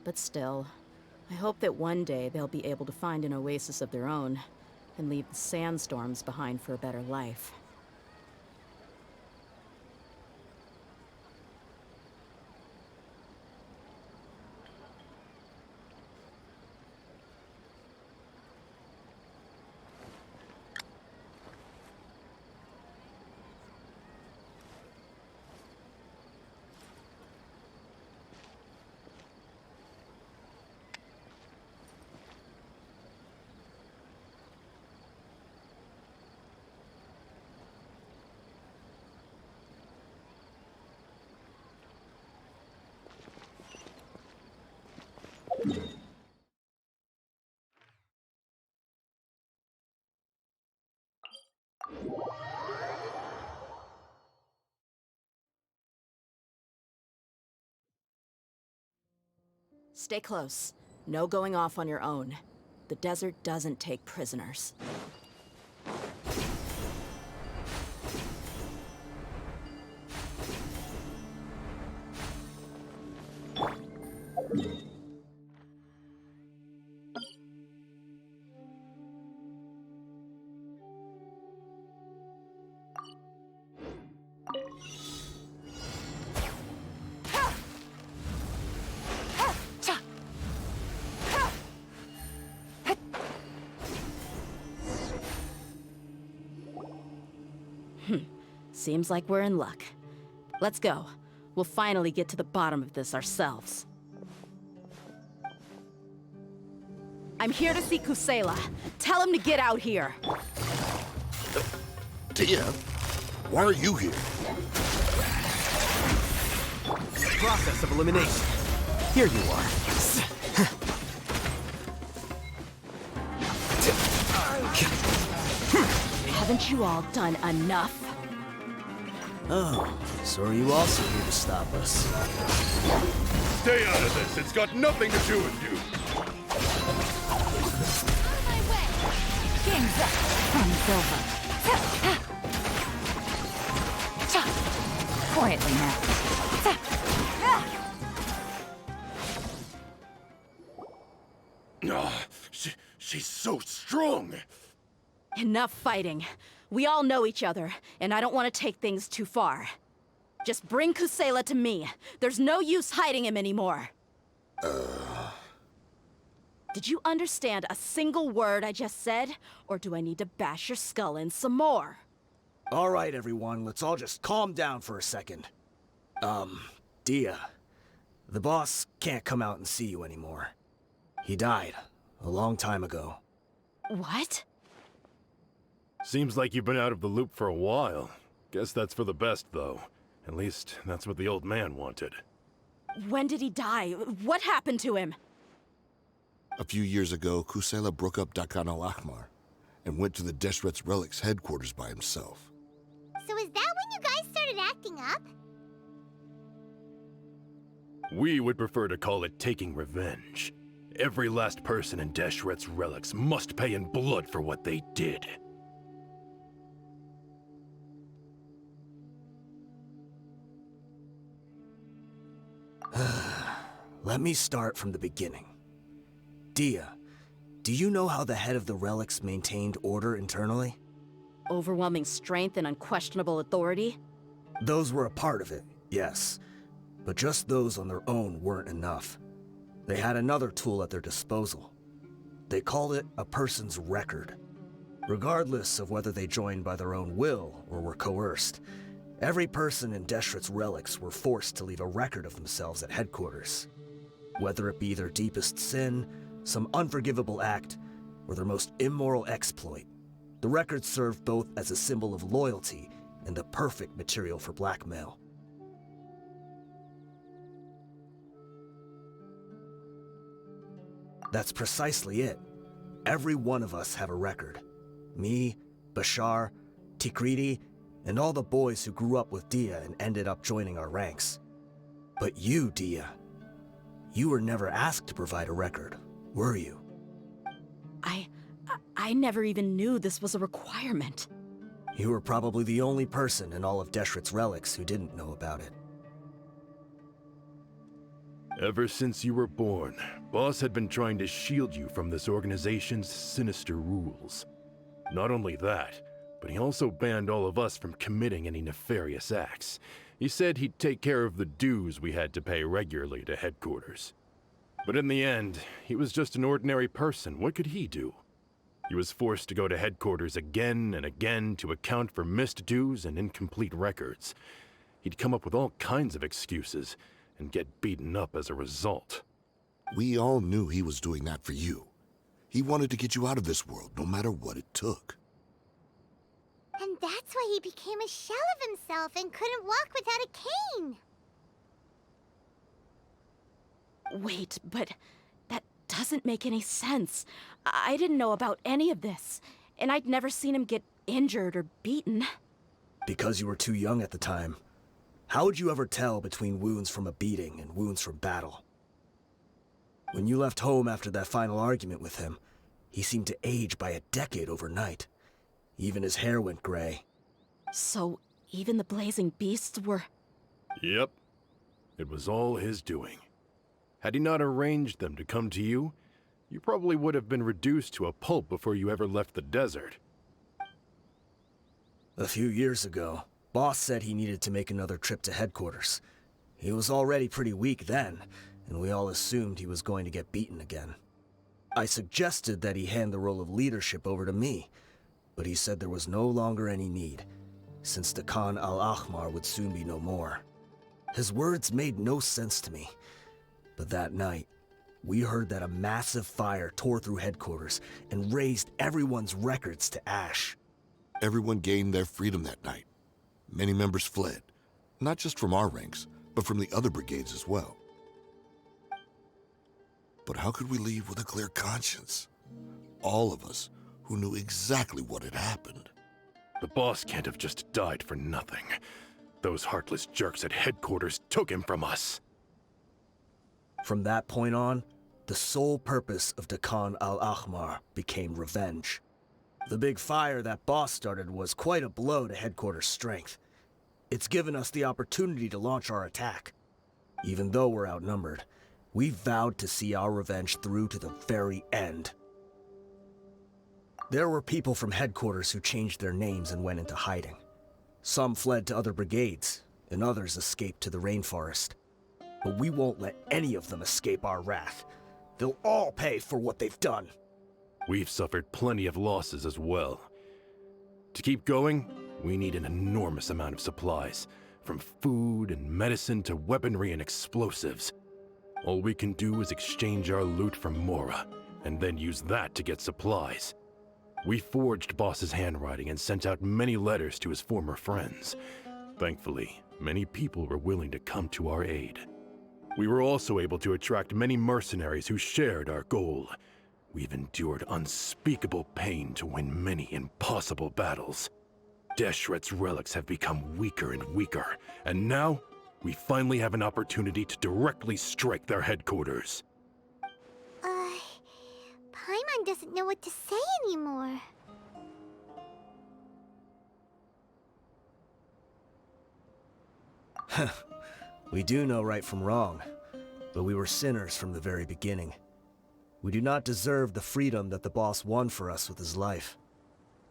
Speaker 6: but still, I hope that one day they'll be able to find an oasis of their own and leave the sandstorms behind for a better life. Stay close. No going off on your own. The desert doesn't take prisoners. Seems like we're in luck. Let's go. We'll finally get to the bottom of this ourselves. I'm here to see Kusela. Tell him to get out here.
Speaker 3: Dehya, why are you here?
Speaker 4: Process of elimination. Here you are.
Speaker 6: Haven't you all done enough?
Speaker 9: Oh, so are you also here to stop us?
Speaker 10: Stay out of this. It's got nothing to do with you.
Speaker 1: Out of my way! King's up! Comes over. Quietly now.
Speaker 10: She's so strong.
Speaker 6: Enough fighting. We all know each other, and I don't want to take things too far. Just bring Kusela to me. There's no use hiding him anymore. Did you understand a single word I just said? Or do I need to bash your skull in some more?
Speaker 9: All right, everyone, let's all just calm down for a second. Dehya, the boss can't come out and see you anymore. He died a long time ago.
Speaker 6: What?
Speaker 10: Seems like you've been out of the loop for a while. Guess that's for the best, though. At least, that's what the old man wanted.
Speaker 6: When did he die? What happened to him?
Speaker 3: A few years ago, Kusela broke up Dakan al-Ahmar and went to the Deshret's Relics headquarters by himself.
Speaker 7: So is that when you guys started acting up?
Speaker 10: We would prefer to call it taking revenge. Every last person in Deshret's Relics must pay in blood for what they did.
Speaker 9: Let me start from the beginning. Dehya, do you know how the head of the Relics maintained order internally?
Speaker 6: Overwhelming strength and unquestionable authority?
Speaker 9: Those were a part of it, yes. But just those on their own weren't enough. They had another tool at their disposal. They called it a person's record. Regardless of whether they joined by their own will or were coerced, every person in Deshret's Relics were forced to leave a record of themselves at headquarters. Whether it be their deepest sin, some unforgivable act, or their most immoral exploit, the record served both as a symbol of loyalty and the perfect material for blackmail. That's precisely it. Every one of us have a record. Me, Bashar, Tikriti, and all the boys who grew up with Dehya and ended up joining our ranks. But you, Dehya, you were never asked to provide a record, were you?
Speaker 6: I never even knew this was a requirement.
Speaker 9: You were probably the only person in all of Deshret's relics who didn't know about it.
Speaker 10: Ever since you were born, Boss had been trying to shield you from this organization's sinister rules. Not only that, but he also banned all of us from committing any nefarious acts. He said he'd take care of the dues we had to pay regularly to headquarters. But in the end, he was just an ordinary person. What could he do? He was forced to go to headquarters again and again to account for missed dues and incomplete records. He'd come up with all kinds of excuses and get beaten up as a result.
Speaker 3: We all knew he was doing that for you. He wanted to get you out of this world, no matter what it took.
Speaker 7: And that's why he became a shell of himself and couldn't walk without a cane.
Speaker 6: Wait, but that doesn't make any sense. I didn't know about any of this, and I'd never seen him get injured or beaten.
Speaker 9: Because you were too young at the time. How would you ever tell between wounds from a beating and wounds from battle? When you left home after that final argument with him, he seemed to age by a decade overnight. Even his hair went gray.
Speaker 6: So, even the blazing beasts were...
Speaker 10: Yep. It was all his doing. Had he not arranged them to come to you, you probably would have been reduced to a pulp before you ever left the desert.
Speaker 9: A few years ago, Boss said he needed to make another trip to headquarters. He was already pretty weak then, and we all assumed he was going to get beaten again. I suggested that he hand the role of leadership over to me, but he said there was no longer any need, since the Khan al-Ahmar would soon be no more. His words made no sense to me, but that night, we heard that a massive fire tore through headquarters and razed everyone's records to ash.
Speaker 3: Everyone gained their freedom that night. Many members fled, not just from our ranks, but from the other brigades as well. But how could we leave with a clear conscience? All of us who knew exactly what had happened.
Speaker 10: The boss can't have just died for nothing. Those heartless jerks at headquarters took him from us.
Speaker 9: From that point on, the sole purpose of the Khan al-Ahmar became revenge. The big fire that Boss started was quite a blow to headquarters' strength. It's given us the opportunity to launch our attack. Even though we're outnumbered, we vowed to see our revenge through to the very end. There were people from headquarters who changed their names and went into hiding. Some fled to other brigades, and others escaped to the rainforest. But we won't let any of them escape our wrath. They'll all pay for what they've done.
Speaker 10: We've suffered plenty of losses as well. To keep going, we need an enormous amount of supplies, from food and medicine to weaponry and explosives. All we can do is exchange our loot from Mora, and then use that to get supplies. We forged Boss's handwriting and sent out many letters to his former friends. Thankfully, many people were willing to come to our aid. We were also able to attract many mercenaries who shared our goal. We've endured unspeakable pain to win many impossible battles. Deshret's relics have become weaker and weaker, and now we finally have an opportunity to directly strike their headquarters.
Speaker 7: Paimon doesn't know what to say anymore.
Speaker 9: We do know right from wrong, but we were sinners from the very beginning. We do not deserve the freedom that the boss won for us with his life.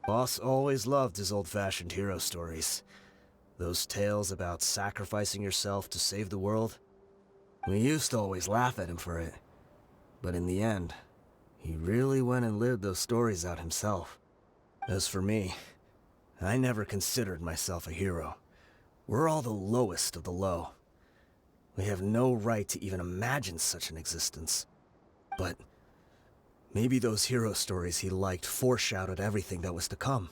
Speaker 9: Boss always loved his old-fashioned hero stories. Those tales about sacrificing yourself to save the world. We used to always laugh at him for it. But in the end, he really went and lived those stories out himself. As for me, I never considered myself a hero. We're all the lowest of the low. We have no right to even imagine such an existence. But maybe those hero stories he liked foreshadowed everything that was to come.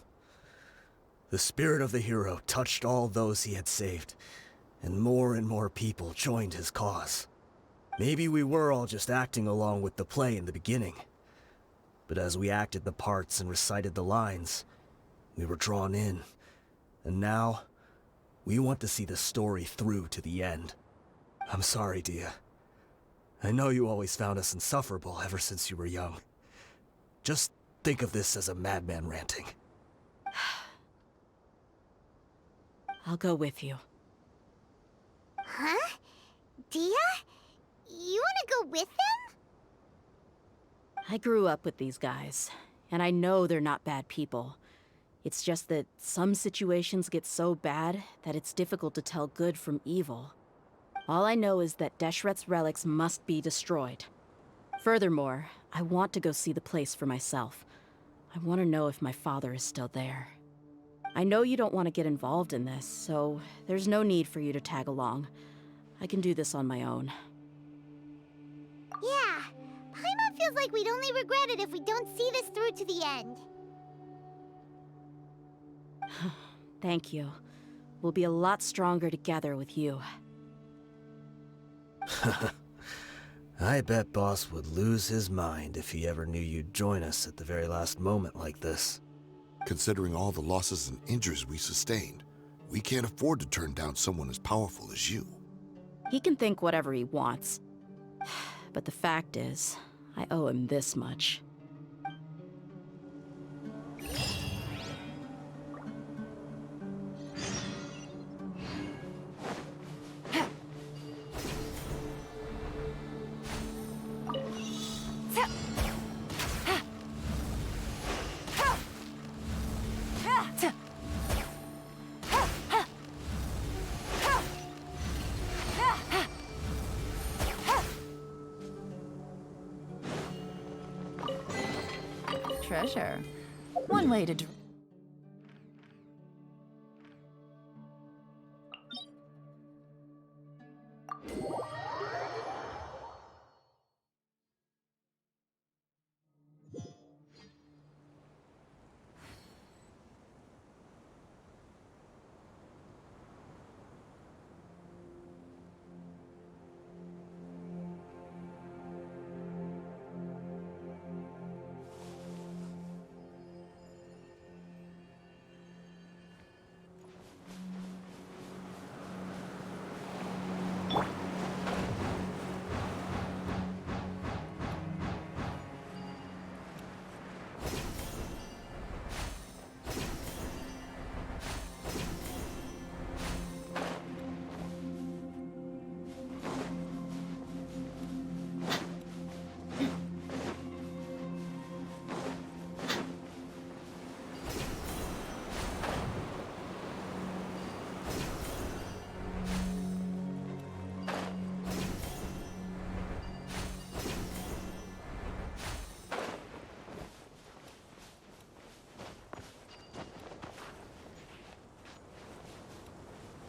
Speaker 9: The spirit of the hero touched all those he had saved, and more people joined his cause. Maybe we were all just acting along with the play in the beginning. But as we acted the parts and recited the lines, we were drawn in And now, we want to see the story through to the end. I'm sorry, Dehya. I know you always found us insufferable ever since you were young. Just think of this as a madman ranting.
Speaker 6: I'll go with you.
Speaker 7: Huh? Dehya? You wanna go with them?
Speaker 6: I grew up with these guys, and I know they're not bad people. It's just that some situations get so bad that it's difficult to tell good from evil. All I know is that Deshret's relics must be destroyed. Furthermore, I want to go see the place for myself. I want to know if my father is still there. I know you don't want to get involved in this, so there's no need for you to tag along. I can do this on my own.
Speaker 7: Yeah. Paimon feels like we'd only regret it if we don't see this through to the end.
Speaker 6: Thank you. We'll be a lot stronger together with you.
Speaker 9: I bet Boss would lose his mind if he ever knew you'd join us at the very last moment like this.
Speaker 3: Considering all the losses and injuries we sustained, we can't afford to turn down someone as powerful as you.
Speaker 6: He can think whatever he wants. But the fact is, I owe him this much.
Speaker 1: Treasure. One way to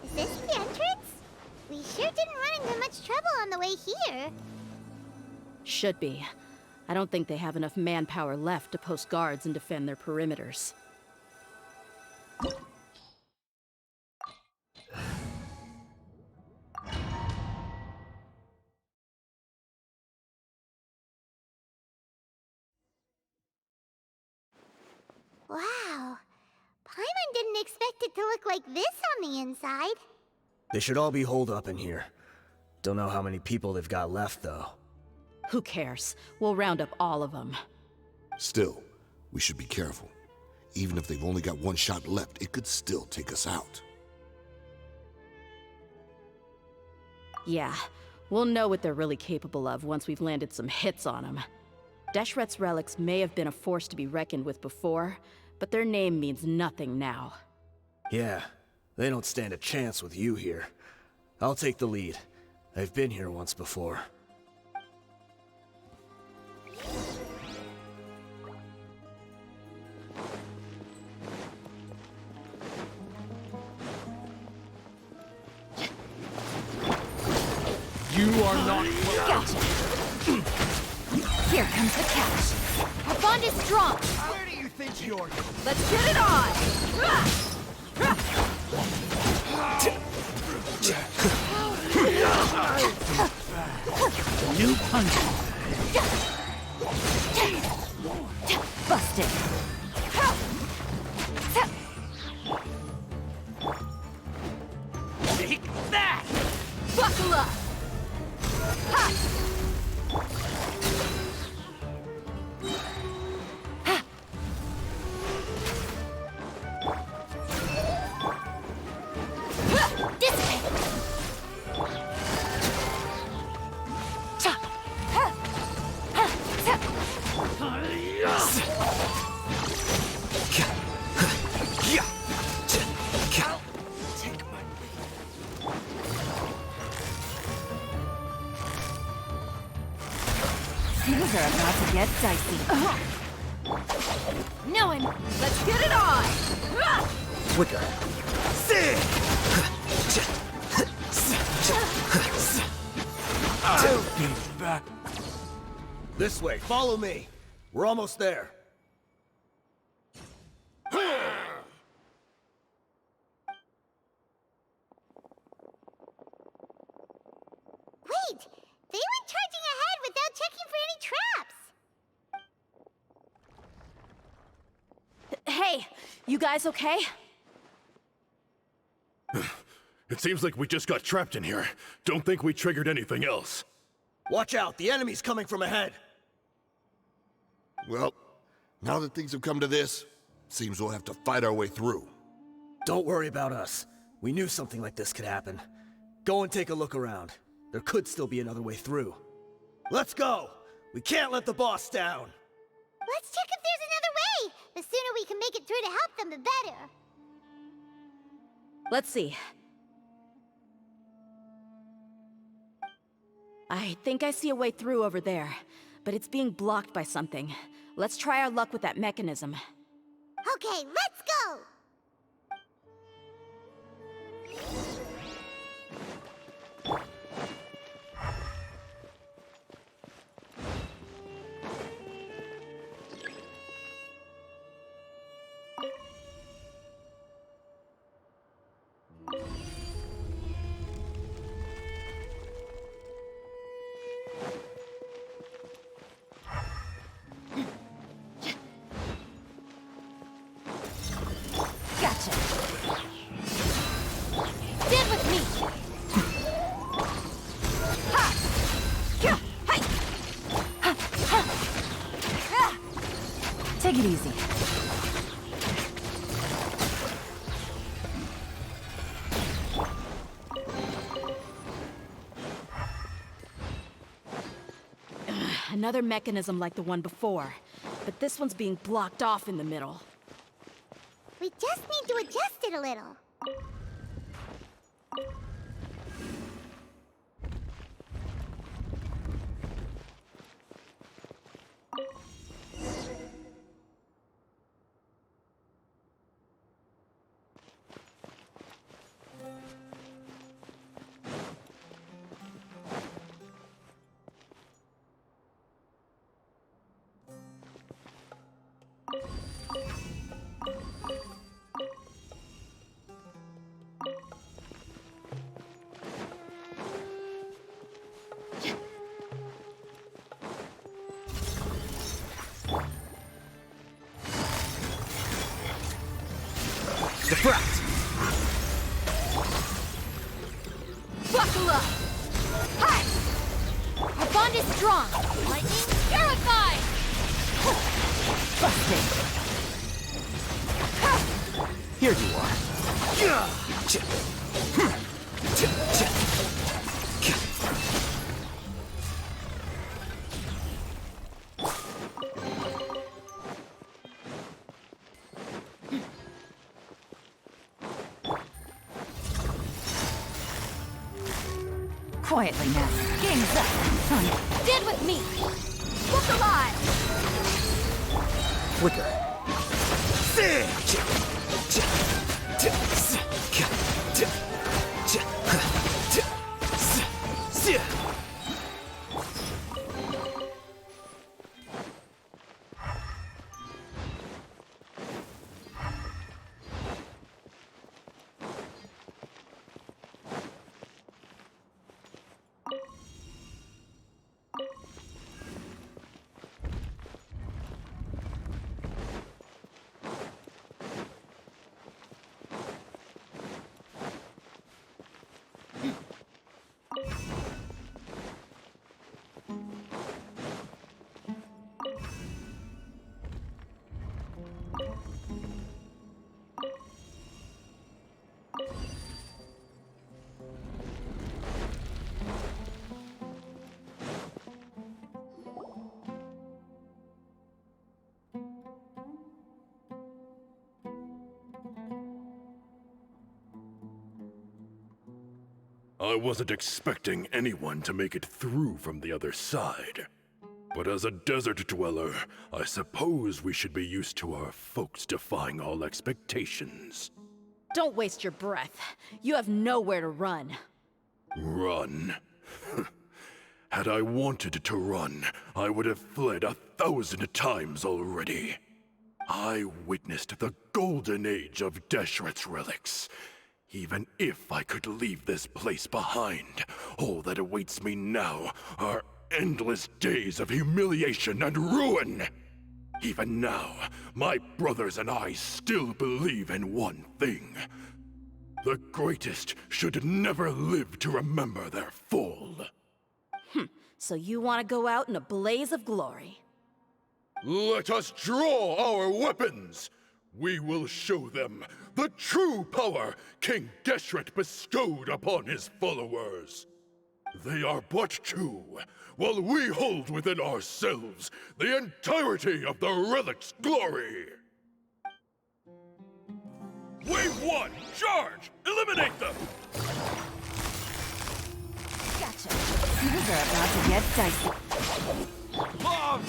Speaker 7: Is this the entrance? We sure didn't run into much trouble on the way here.
Speaker 6: Should be. I don't think they have enough manpower left to post guards and defend their perimeters.
Speaker 7: Wow. Paimon didn't expect it to look like this on the inside.
Speaker 9: They should all be holed up in here. Don't know how many people they've got left, though.
Speaker 6: Who cares? We'll round up all of them.
Speaker 3: Still, we should be careful. Even if they've only got one shot left, it could still take us out.
Speaker 6: Yeah, we'll know what they're really capable of once we've landed some hits on them. Deshret's relics may have been a force to be reckoned with before, but their name means nothing now.
Speaker 9: Yeah, they don't stand a chance with you here. I'll take the lead. I've been here once before.
Speaker 8: You are not
Speaker 1: Gotcha. Here comes the catch. Our bond is strong.
Speaker 11: Where do you think you're going?
Speaker 1: Let's get it on.
Speaker 11: New punch.
Speaker 1: Busted. Things are about to get dicey.
Speaker 6: No, let's get it on!
Speaker 9: Quicker.
Speaker 11: I'll be back.
Speaker 9: This way, follow me. We're almost there.
Speaker 7: Wait! They went charging ahead without checking for any traps!
Speaker 6: Hey, you guys okay?
Speaker 10: It seems like we just got trapped in here. Don't think we triggered anything else.
Speaker 9: Watch out, the enemy's coming from ahead.
Speaker 3: Well, now that things have come to this, seems we'll have to fight our way through.
Speaker 9: Don't worry about us. We knew something like this could happen. Go and take a look around. There could still be another way through. Let's go! We can't let the boss down!
Speaker 7: Let's check if there's another way! The sooner we can make it through to help them, the better.
Speaker 6: Let's see. I think I see a way through over there, but it's being blocked by something. Let's try our luck with that mechanism.
Speaker 7: Okay, let's go!
Speaker 1: Gotcha.
Speaker 7: Stand with me! Ha! Hi! Ha! Ha! Ah!
Speaker 1: Take it easy.
Speaker 6: Another mechanism like the one before, but this one's being blocked off in the middle.
Speaker 7: We just need to adjust it a little.
Speaker 5: Defract!
Speaker 7: Buckle up! Hi! Our bond is strong! Lightning purified!
Speaker 1: Busted.
Speaker 5: Here you are.
Speaker 1: Quietly now. Game's up.
Speaker 7: Stand with me! Look alive!
Speaker 5: Quicker.
Speaker 10: I wasn't expecting anyone to make it through from the other side. But as a desert dweller, I suppose we should be used to our folks defying all expectations.
Speaker 6: Don't waste your breath. You have nowhere to run.
Speaker 10: Run? Had I wanted to run, I would have fled 1,000 times already. I witnessed the golden age of Deshret's relics. Even if I could leave this place behind, all that awaits me now are endless days of humiliation and ruin. Even now, my brothers and I still believe in one thing. The greatest should never live to remember their fall.
Speaker 6: So you want to go out in a blaze of glory?
Speaker 10: Let us draw our weapons! We will show them the true power King Deshret bestowed upon his followers. They are but two, while we hold within ourselves the entirety of the relic's glory. Wave 1, charge! Eliminate them!
Speaker 1: Gotcha. Things are about to get dicey.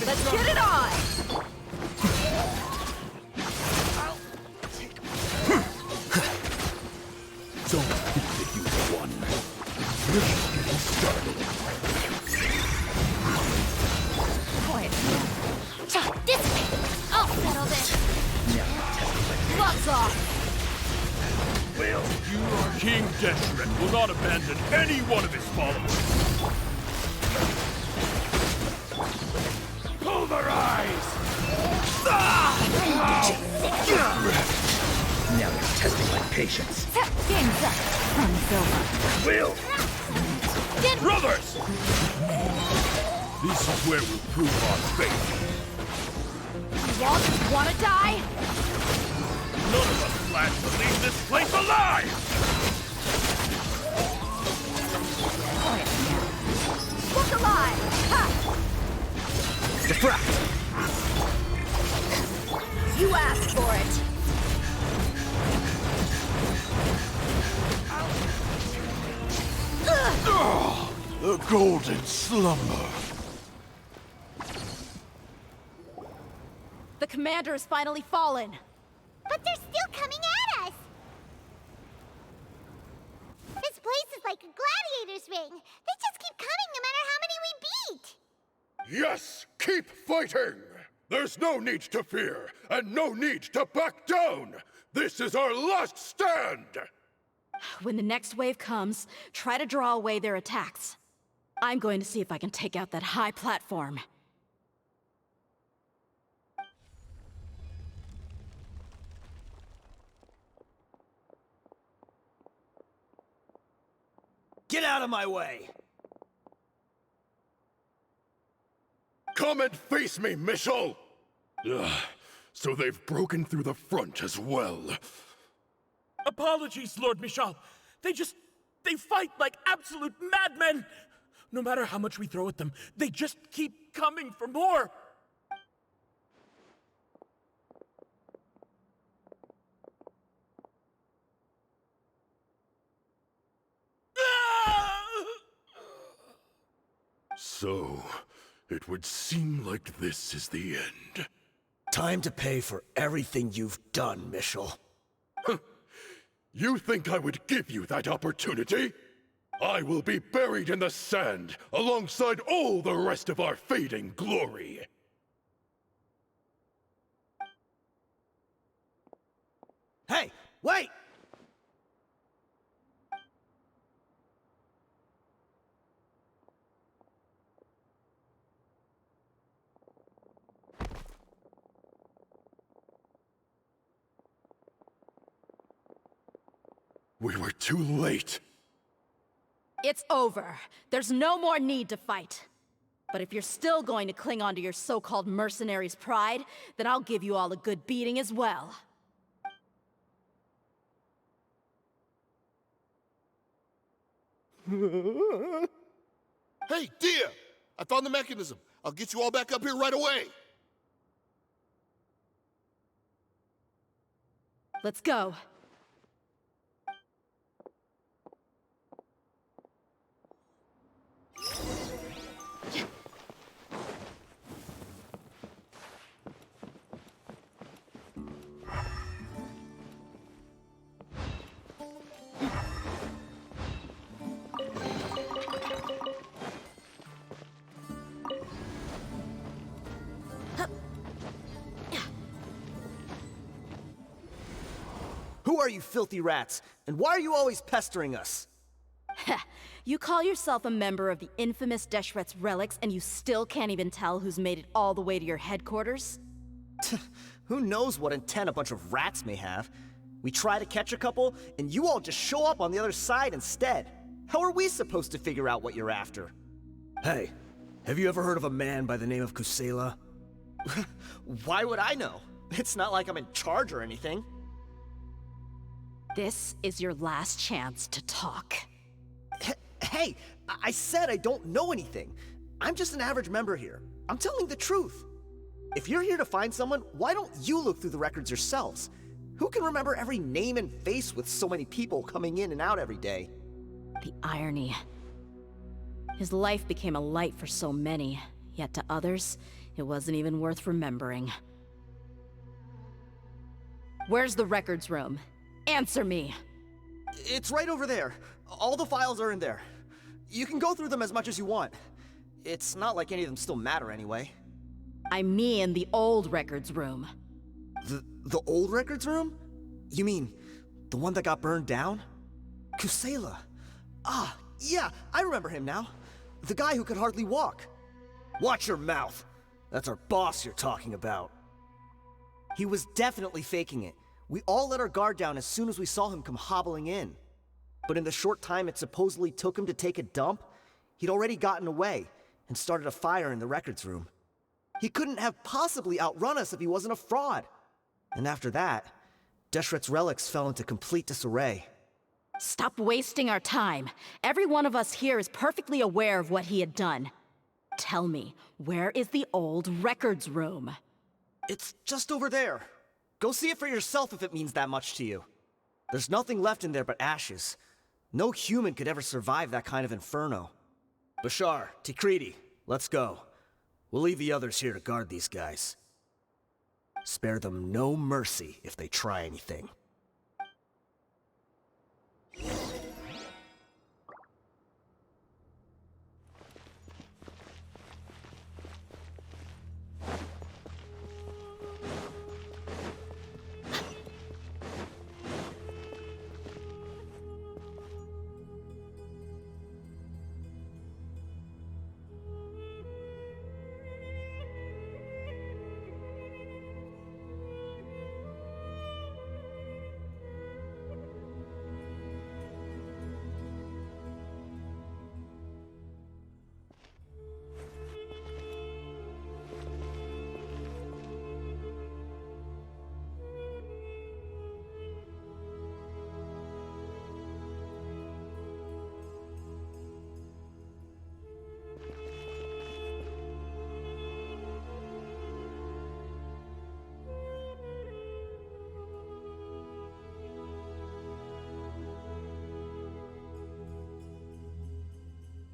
Speaker 6: Let's get it on!
Speaker 10: Don't think that you won. We're just getting started.
Speaker 1: Quiet.
Speaker 7: This way! I'll settle this!
Speaker 6: Gloves off!
Speaker 10: King Deshret will not abandon any one of his followers. Pulverize!
Speaker 11: Now you're testing my patience.
Speaker 1: Game's up. Fun's over.
Speaker 11: Will!
Speaker 10: Brothers! This is where we'll prove our faith.
Speaker 6: You all just want to die?
Speaker 10: None of us plan to leave this place alive!
Speaker 1: Quiet now.
Speaker 6: Look alive! Ha!
Speaker 11: Defract!
Speaker 6: You asked for it!
Speaker 10: The golden slumber.
Speaker 6: The commander has finally fallen!
Speaker 7: But they're still coming at us! This place is like a gladiator's ring. They just keep coming no matter how many we beat!
Speaker 10: Yes, keep fighting! There's no need to fear, and no need to back down! This is our last stand!
Speaker 6: When the next wave comes, try to draw away their attacks. I'm going to see if I can take out that high platform.
Speaker 11: Get out of my way!
Speaker 10: Come and face me, Michel! So they've broken through the front as well.
Speaker 8: Apologies, Lord Michal. They fight like absolute madmen. No matter how much we throw at them, they just keep coming for more.
Speaker 10: So, it would seem like this is the end.
Speaker 9: Time to pay for everything you've done, Michel.
Speaker 10: You think I would give you that opportunity? I will be buried in the sand alongside all the rest of our fading glory.
Speaker 11: Hey, wait!
Speaker 10: We were too late.
Speaker 6: It's over. There's no more need to fight. But if you're still going to cling on to your so-called mercenary's pride, then I'll give you all a good beating as well.
Speaker 3: Hey, Dehya! I found the mechanism. I'll get you all back up here right away.
Speaker 6: Let's go.
Speaker 11: Who are you filthy rats? And why are you always pestering us?
Speaker 6: You call yourself a member of the infamous Deshret's relics, and you still can't even tell who's made it all the way to your headquarters?
Speaker 11: Who knows what intent a bunch of rats may have? We try to catch a couple, and you all just show up on the other side instead. How are we supposed to figure out what you're after? Hey, have you ever heard of a man by the name of Kusela? Why would I know? It's not like I'm in charge or anything.
Speaker 6: This is your last chance to talk.
Speaker 11: Hey, I said I don't know anything. I'm just an average member here. I'm telling the truth. If you're here to find someone, why don't you look through the records yourselves? Who can remember every name and face with so many people coming in and out every day?
Speaker 6: The irony. His life became a light for so many, yet to others, it wasn't even worth remembering. Where's the records room? Answer me!
Speaker 11: It's right over there. All the files are in there. You can go through them as much as you want. It's not like any of them still matter anyway.
Speaker 6: I mean the old records room.
Speaker 11: The old records room? You mean the one that got burned down? Kusela. Ah, yeah, I remember him now. The guy who could hardly walk. Watch your mouth. That's our boss you're talking about. He was definitely faking it. We all let our guard down as soon as we saw him come hobbling in. But in the short time it supposedly took him to take a dump, he'd already gotten away and started a fire in the records room. He couldn't have possibly outrun us if he wasn't a fraud. And after that, Deshret's relics fell into complete disarray.
Speaker 6: Stop wasting our time. Every one of us here is perfectly aware of what he had done. Tell me, where is the old records room?
Speaker 11: It's just over there. Go see it for yourself if it means that much to you. There's nothing left in there but ashes. No human could ever survive that kind of inferno. Bashar, Tikriti, let's go. We'll leave the others here to guard these guys. Spare them no mercy if they try anything.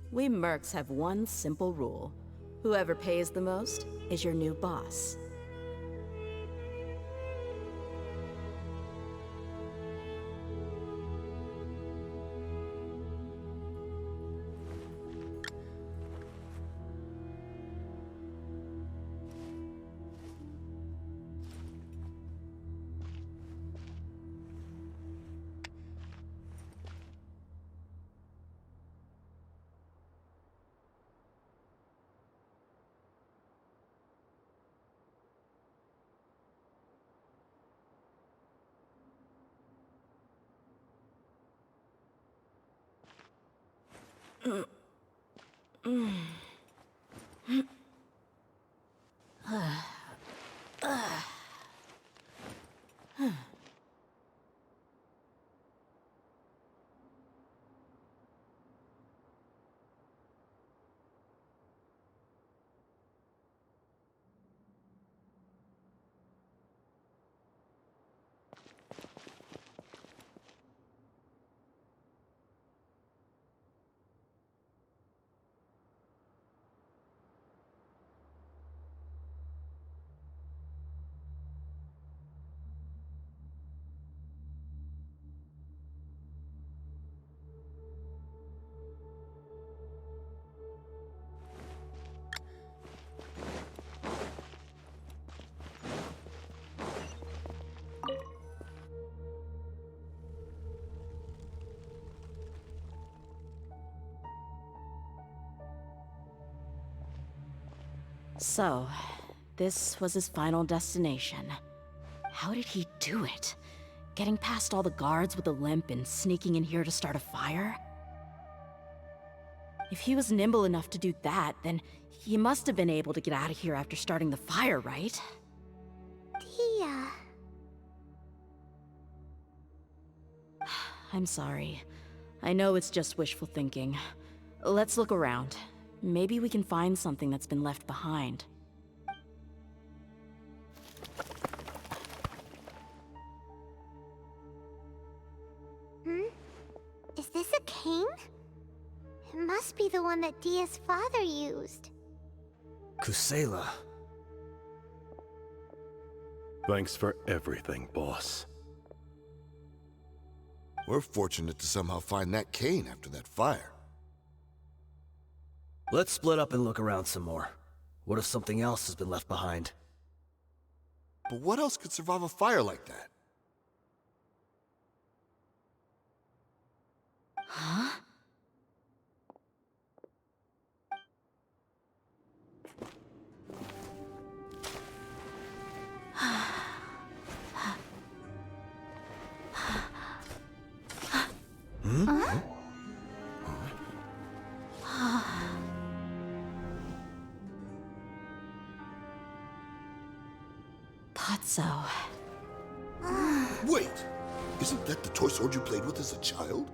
Speaker 6: We mercs have one simple rule. Whoever pays the most is your new boss. So, this was his final destination. How did he do it? Getting past all the guards with a limp and sneaking in here to start a fire? If he was nimble enough to do that, then he must have been able to get out of here after starting the fire, right?
Speaker 7: Dehya.
Speaker 6: I'm sorry. I know it's just wishful thinking. Let's look around. Maybe we can find something that's been left behind.
Speaker 7: Is this a cane? It must be the one that Dehya's father used.
Speaker 9: Kusela.
Speaker 10: Thanks for everything, boss.
Speaker 3: We're fortunate to somehow find that cane after that fire.
Speaker 9: Let's split up and look around some more. What if something else has been left behind?
Speaker 3: But what else could survive a fire like that?
Speaker 6: Huh? Thought so.
Speaker 3: Wait! Isn't that the toy sword you played with as a child?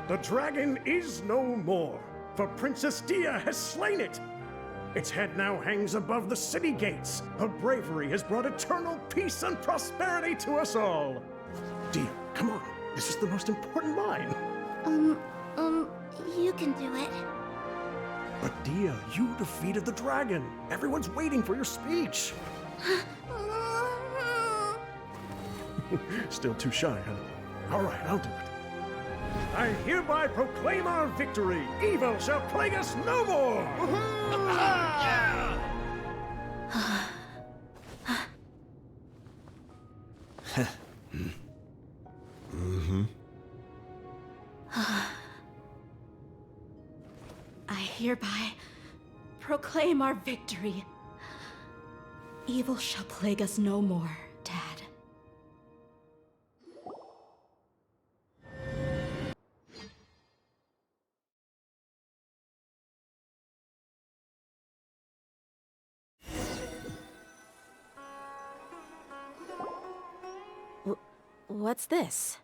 Speaker 12: The dragon is no more, for Princess Dehya has slain it. Its head now hangs above the city gates. Her bravery has brought eternal peace and prosperity to us all. Dehya, come on. This is the most important line.
Speaker 7: You can do it.
Speaker 12: But Dehya, you defeated the dragon. Everyone's waiting for your speech. Still too shy, huh? All right, I'll do it. I hereby proclaim our victory. Evil shall plague us no more.
Speaker 6: I hereby proclaim our victory. Evil shall plague us no more, Dad. What's this?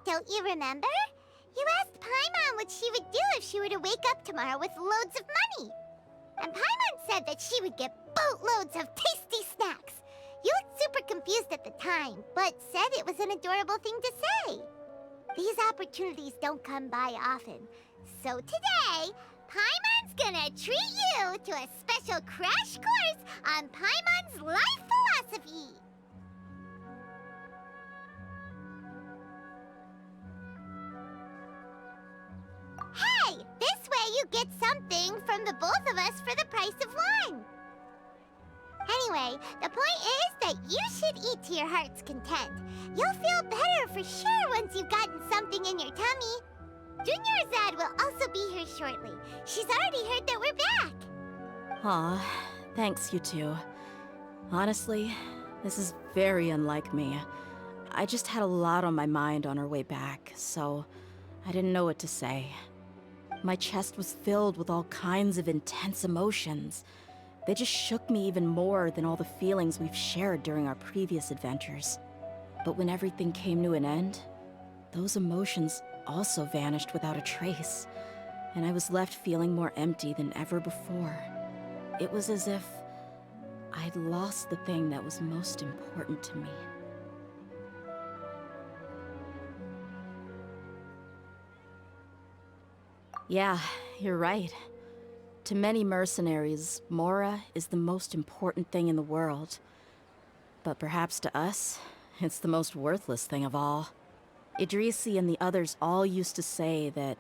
Speaker 7: Don't you remember? You asked Paimon what she would do if she were to wake up tomorrow with loads of money. And Paimon said that she would get boatloads of tasty snacks. You looked super confused at the time, but said it was an adorable thing to say. These opportunities don't come by often. So today, Paimon's gonna treat you to a special crash course on Paimon's life philosophy. Hey, this way you get something from the both of us for the price of one. Anyway, the point is that you should eat to your heart's content. You'll feel better for sure once you've gotten something in your tummy. Junior Zad will also be here shortly. She's already heard that we're back.
Speaker 6: Aw, thanks, you two. Honestly, this is very unlike me. I just had a lot on my mind on our way back, so I didn't know what to say. My chest was filled with all kinds of intense emotions. They just shook me even more than all the feelings we've shared during our previous adventures. But when everything came to an end, those emotions also vanished without a trace, and I was left feeling more empty than ever before. It was as if I'd lost the thing that was most important to me. Yeah, you're right. To many mercenaries, Mora is the most important thing in the world. But perhaps to us, it's the most worthless thing of all. Idrisi and the others all used to say that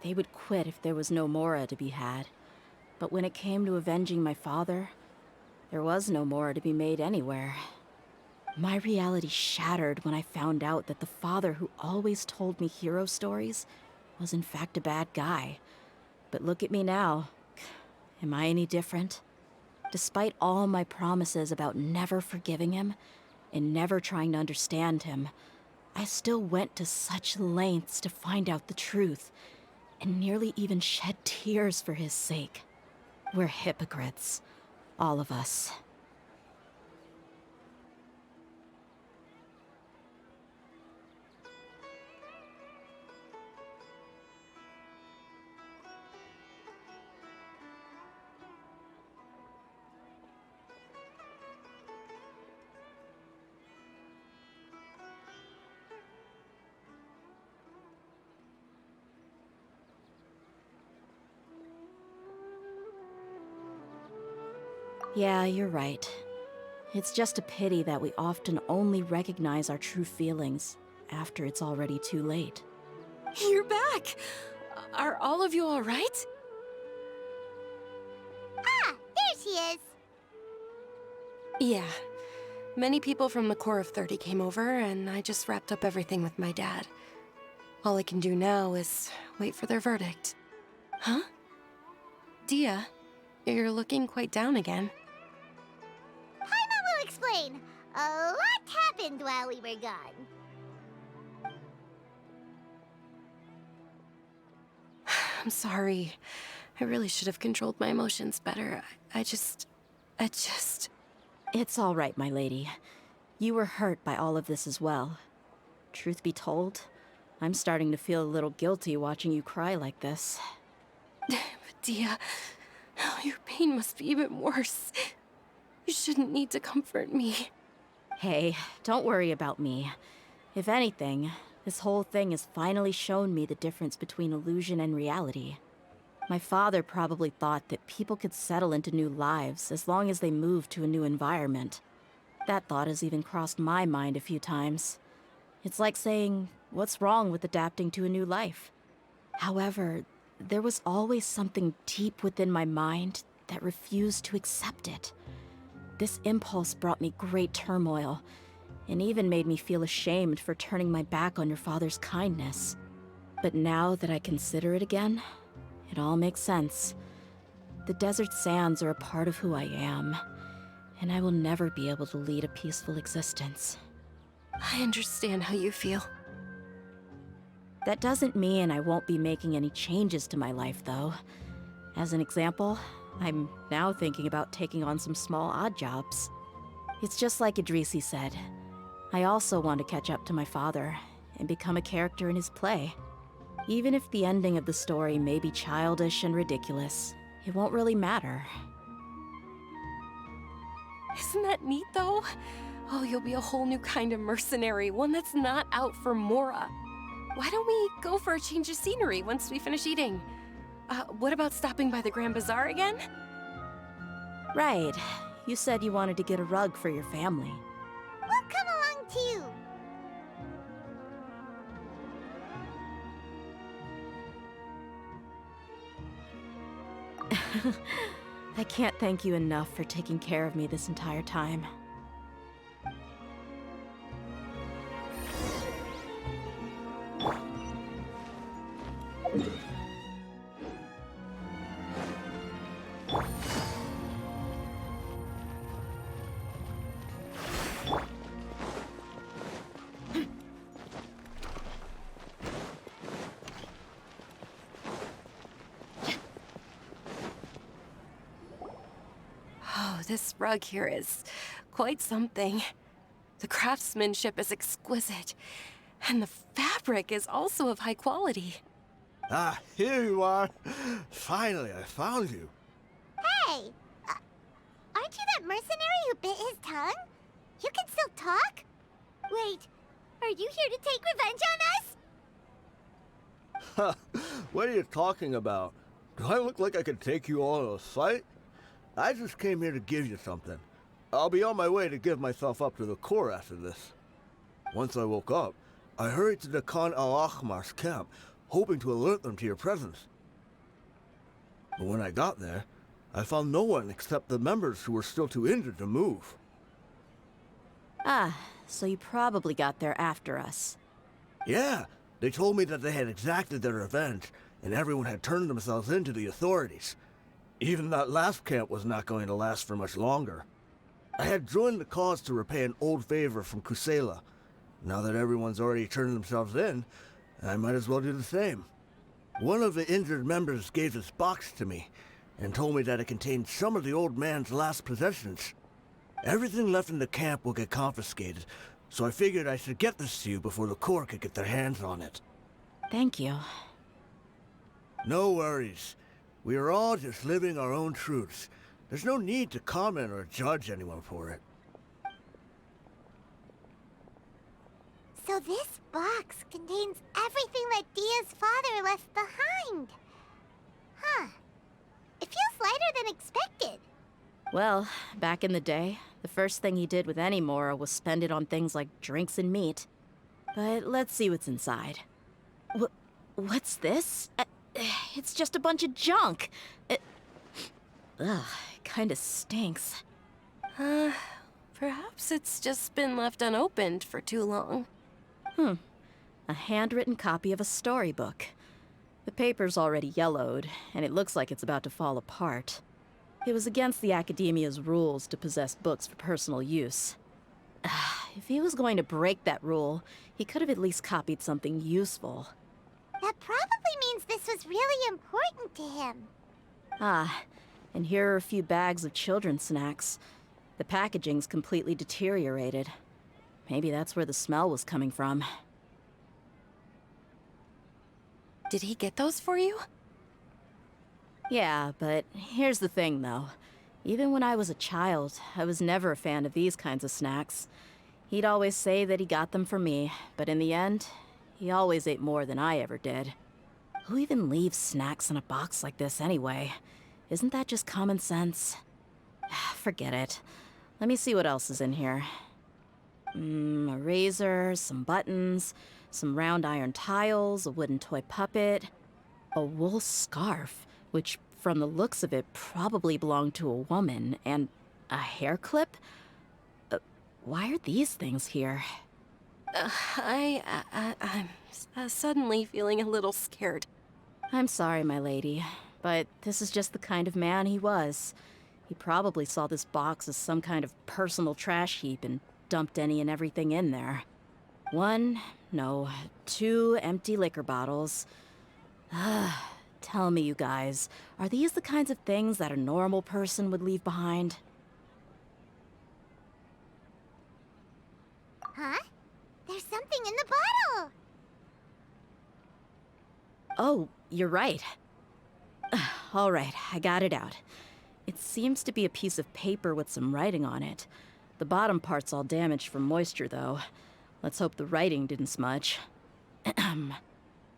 Speaker 6: they would quit if there was no Mora to be had. But when it came to avenging my father, there was no Mora to be made anywhere. My reality shattered when I found out that the father who always told me hero stories was in fact a bad guy. But look at me now. Am I any different? Despite all my promises about never forgiving him and never trying to understand him, I still went to such lengths to find out the truth, and nearly even shed tears for his sake. We're hypocrites, all of us. Yeah, you're right. It's just a pity that we often only recognize our true feelings after it's already too late.
Speaker 2: You're back! Are all of you all right?
Speaker 7: Ah, there she is.
Speaker 2: Yeah. Many people from the Corps of 30 came over, and I just wrapped up everything with my dad. All I can do now is wait for their verdict. Huh? Dehya, you're looking quite down again.
Speaker 7: Paimon will explain. A lot happened while we were gone.
Speaker 2: I'm sorry. I really should have controlled my emotions better. I just...
Speaker 6: It's all right, my lady. You were hurt by all of this as well. Truth be told, I'm starting to feel a little guilty watching you cry like this.
Speaker 2: But Dehya, your pain must be even worse. You shouldn't need to comfort me.
Speaker 6: Hey, don't worry about me. If anything, this whole thing has finally shown me the difference between illusion and reality. My father probably thought that people could settle into new lives as long as they moved to a new environment. That thought has even crossed my mind a few times. It's like saying, what's wrong with adapting to a new life? However, there was always something deep within my mind that refused to accept it. This impulse brought me great turmoil, and even made me feel ashamed for turning my back on your father's kindness. But now that I consider it again, it all makes sense. The desert sands are a part of who I am, and I will never be able to lead a peaceful existence.
Speaker 2: I understand how you feel.
Speaker 6: That doesn't mean I won't be making any changes to my life, though. As an example, I'm now thinking about taking on some small odd jobs. It's just like Idrisi said. I also want to catch up to my father and become a character in his play. Even if the ending of the story may be childish and ridiculous, it won't really matter.
Speaker 2: Isn't that neat, though? Oh, you'll be a whole new kind of mercenary, one that's not out for Mora. Why don't we go for a change of scenery once we finish eating? What about stopping by the Grand Bazaar again?
Speaker 6: Right. You said you wanted to get a rug for your family.
Speaker 7: We'll come along too.
Speaker 6: I can't thank you enough for taking care of me this entire time.
Speaker 2: Oh, this rug here is quite something. The craftsmanship is exquisite, and the fabric is also of high quality.
Speaker 9: Ah, here you are. Finally, I found you.
Speaker 7: Hey! Aren't you that mercenary who bit his tongue? You can still talk? Wait, are you here to take revenge on us?
Speaker 9: What are you talking about? Do I look like I could take you all in a fight? I just came here to give you something. I'll be on my way to give myself up to the Corps after this. Once I woke up, I hurried to the Khan al-Ahmar's camp, hoping to alert them to your presence. But when I got there, I found no one except the members who were still too injured to move.
Speaker 6: Ah, so you probably got there after us.
Speaker 9: Yeah, they told me that they had exacted their revenge, and everyone had turned themselves in to the authorities. Even that last camp was not going to last for much longer. I had joined the cause to repay an old favor from Kusela. Now that everyone's already turned themselves in, I might as well do the same. One of the injured members gave this box to me, and told me that it contained some of the old man's last possessions. Everything left in the camp will get confiscated, so I figured I should get this to you before the Corps could get their hands on it.
Speaker 6: Thank you.
Speaker 9: No worries. We are all just living our own truths. There's no need to comment or judge anyone for it.
Speaker 7: So this box contains everything that Dia's father left behind. Huh. It feels lighter than expected.
Speaker 6: Well, back in the day, the first thing he did with any Mora was spend it on things like drinks and meat. But let's see what's inside. What's this? It's just a bunch of junk. Ugh, it kinda stinks.
Speaker 2: Perhaps it's just been left unopened for too long.
Speaker 6: A handwritten copy of a storybook. The paper's already yellowed, and it looks like it's about to fall apart. It was against the Academia's rules to possess books for personal use. If he was going to break that rule, he could have at least copied something useful.
Speaker 7: That probably means this was really important to him.
Speaker 6: Ah, and here are a few bags of children's snacks. The packaging's completely deteriorated. Maybe that's where the smell was coming from.
Speaker 2: Did he get those for you?
Speaker 6: Yeah, but here's the thing, though. Even when I was a child, I was never a fan of these kinds of snacks. He'd always say that he got them for me, but in the end, he always ate more than I ever did. Who even leaves snacks in a box like this anyway? Isn't that just common sense? Forget it. Let me see what else is in here. A razor, some buttons, some round iron tiles, a wooden toy puppet, a wool scarf, which from the looks of it probably belonged to a woman, and a hair clip? Why are these things here?
Speaker 2: I'm suddenly feeling a little scared.
Speaker 6: I'm sorry, my lady, but this is just the kind of man he was. He probably saw this box as some kind of personal trash heap and dumped any and everything in there. 2 empty liquor bottles. Tell me, you guys, are these the kinds of things that a normal person would leave behind?
Speaker 7: Huh? There's something in the bottle!
Speaker 6: Oh, you're right. All right, I got it out. It seems to be a piece of paper with some writing on it. The bottom part's all damaged from moisture, though. Let's hope the writing didn't smudge.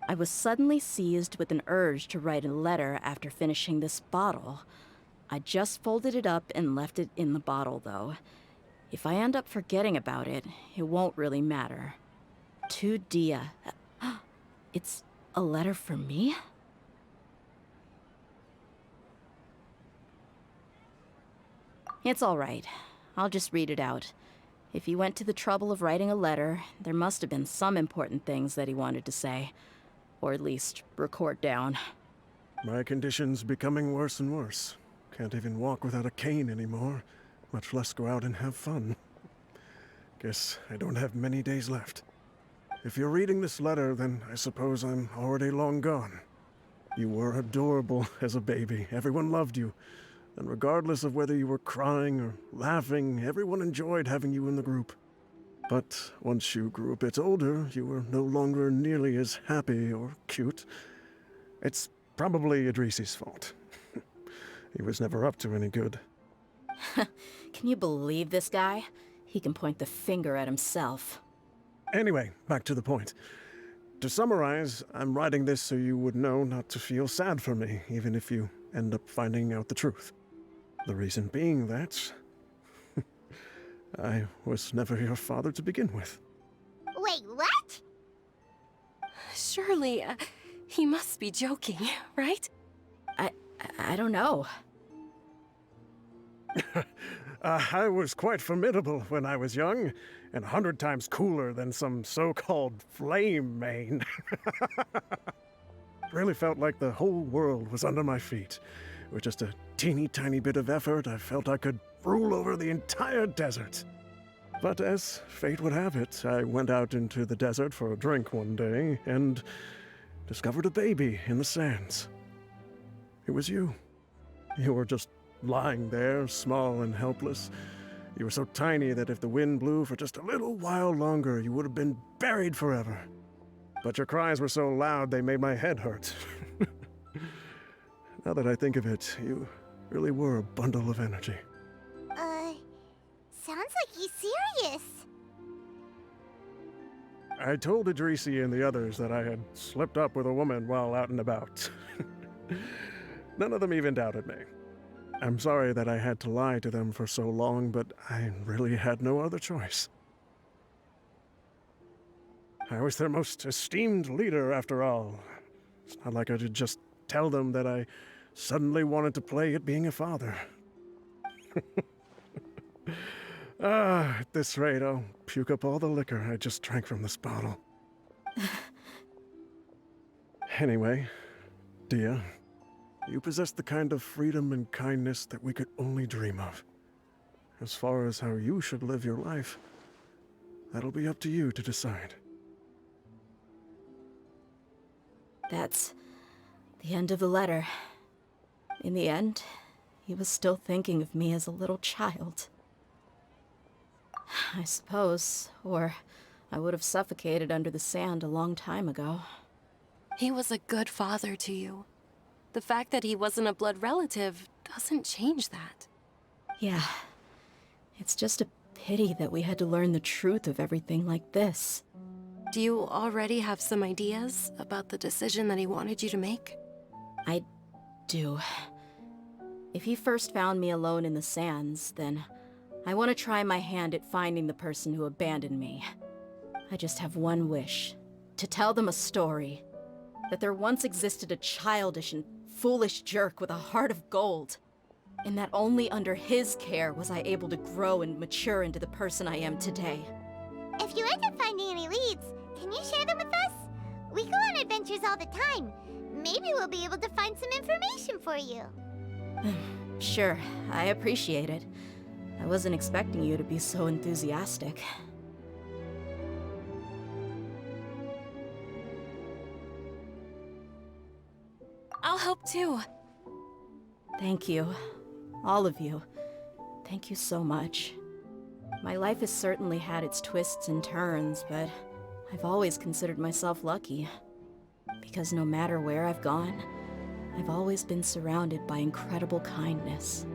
Speaker 6: I was suddenly seized with an urge to write a letter after finishing this bottle. I just folded it up and left it in the bottle, though. If I end up forgetting about it, it won't really matter. To Dehya. It's a letter for me? It's all right. I'll just read it out. If he went to the trouble of writing a letter, there must have been some important things that he wanted to say. Or at least record down.
Speaker 12: My condition's becoming worse and worse. Can't even walk without a cane anymore, much less go out and have fun. Guess I don't have many days left. If you're reading this letter, then I suppose I'm already long gone. You were adorable as a baby. Everyone loved you. And regardless of whether you were crying or laughing, everyone enjoyed having you in the group. But once you grew a bit older, you were no longer nearly as happy or cute. It's probably Idrisi's fault. He was never up to any good.
Speaker 6: Can you believe this guy? He can point the finger at himself.
Speaker 12: Anyway, back to the point. To summarize, I'm writing this so you would know not to feel sad for me, even if you end up finding out the truth. The reason being that I was never your father to begin with.
Speaker 7: Wait, what?
Speaker 2: Surely, he must be joking, right?
Speaker 6: I don't know.
Speaker 12: I was quite formidable when I was young, and 100 times cooler than some so-called flame main. Really felt like the whole world was under my feet. With just a teeny tiny bit of effort, I felt I could rule over the entire desert. But as fate would have it, I went out into the desert for a drink one day and discovered a baby in the sands. It was you. You were just lying there, small and helpless. You were so tiny that if the wind blew for just a little while longer, you would have been buried forever. But your cries were so loud they made my head hurt. Now that I think of it, you really were a bundle of energy.
Speaker 7: Sounds like he's serious.
Speaker 12: I told Idrisi and the others that I had slipped up with a woman while out and about. None of them even doubted me. I'm sorry that I had to lie to them for so long, but I really had no other choice. I was their most esteemed leader, after all. It's not like I could just tell them that I suddenly wanted to play at being a father. At this rate, I'll puke up all the liquor I just drank from this bottle. Anyway, Dehya, you possess the kind of freedom and kindness that we could only dream of. As far as how you should live your life, that'll be up to you to decide.
Speaker 6: That's the end of the letter. In the end, he was still thinking of me as a little child. I suppose, or I would have suffocated under the sand a long time ago.
Speaker 2: He was a good father to you. The fact that he wasn't a blood relative doesn't change that.
Speaker 6: Yeah. It's just a pity that we had to learn the truth of everything like this.
Speaker 2: Do you already have some ideas about the decision that he wanted you to make?
Speaker 6: I do. If he first found me alone in the sands, then I want to try my hand at finding the person who abandoned me. I just have one wish. To tell them a story. That there once existed a childish and foolish jerk with a heart of gold. And that only under his care was I able to grow and mature into the person I am today.
Speaker 7: If you end up finding any leads, can you share them with us? We go on adventures all the time. Maybe we'll be able to find some information for you.
Speaker 6: Sure, I appreciate it. I wasn't expecting you to be so enthusiastic.
Speaker 2: I'll help too.
Speaker 6: Thank you. All of you. Thank you so much. My life has certainly had its twists and turns, but I've always considered myself lucky. Because no matter where I've gone, I've always been surrounded by incredible kindness.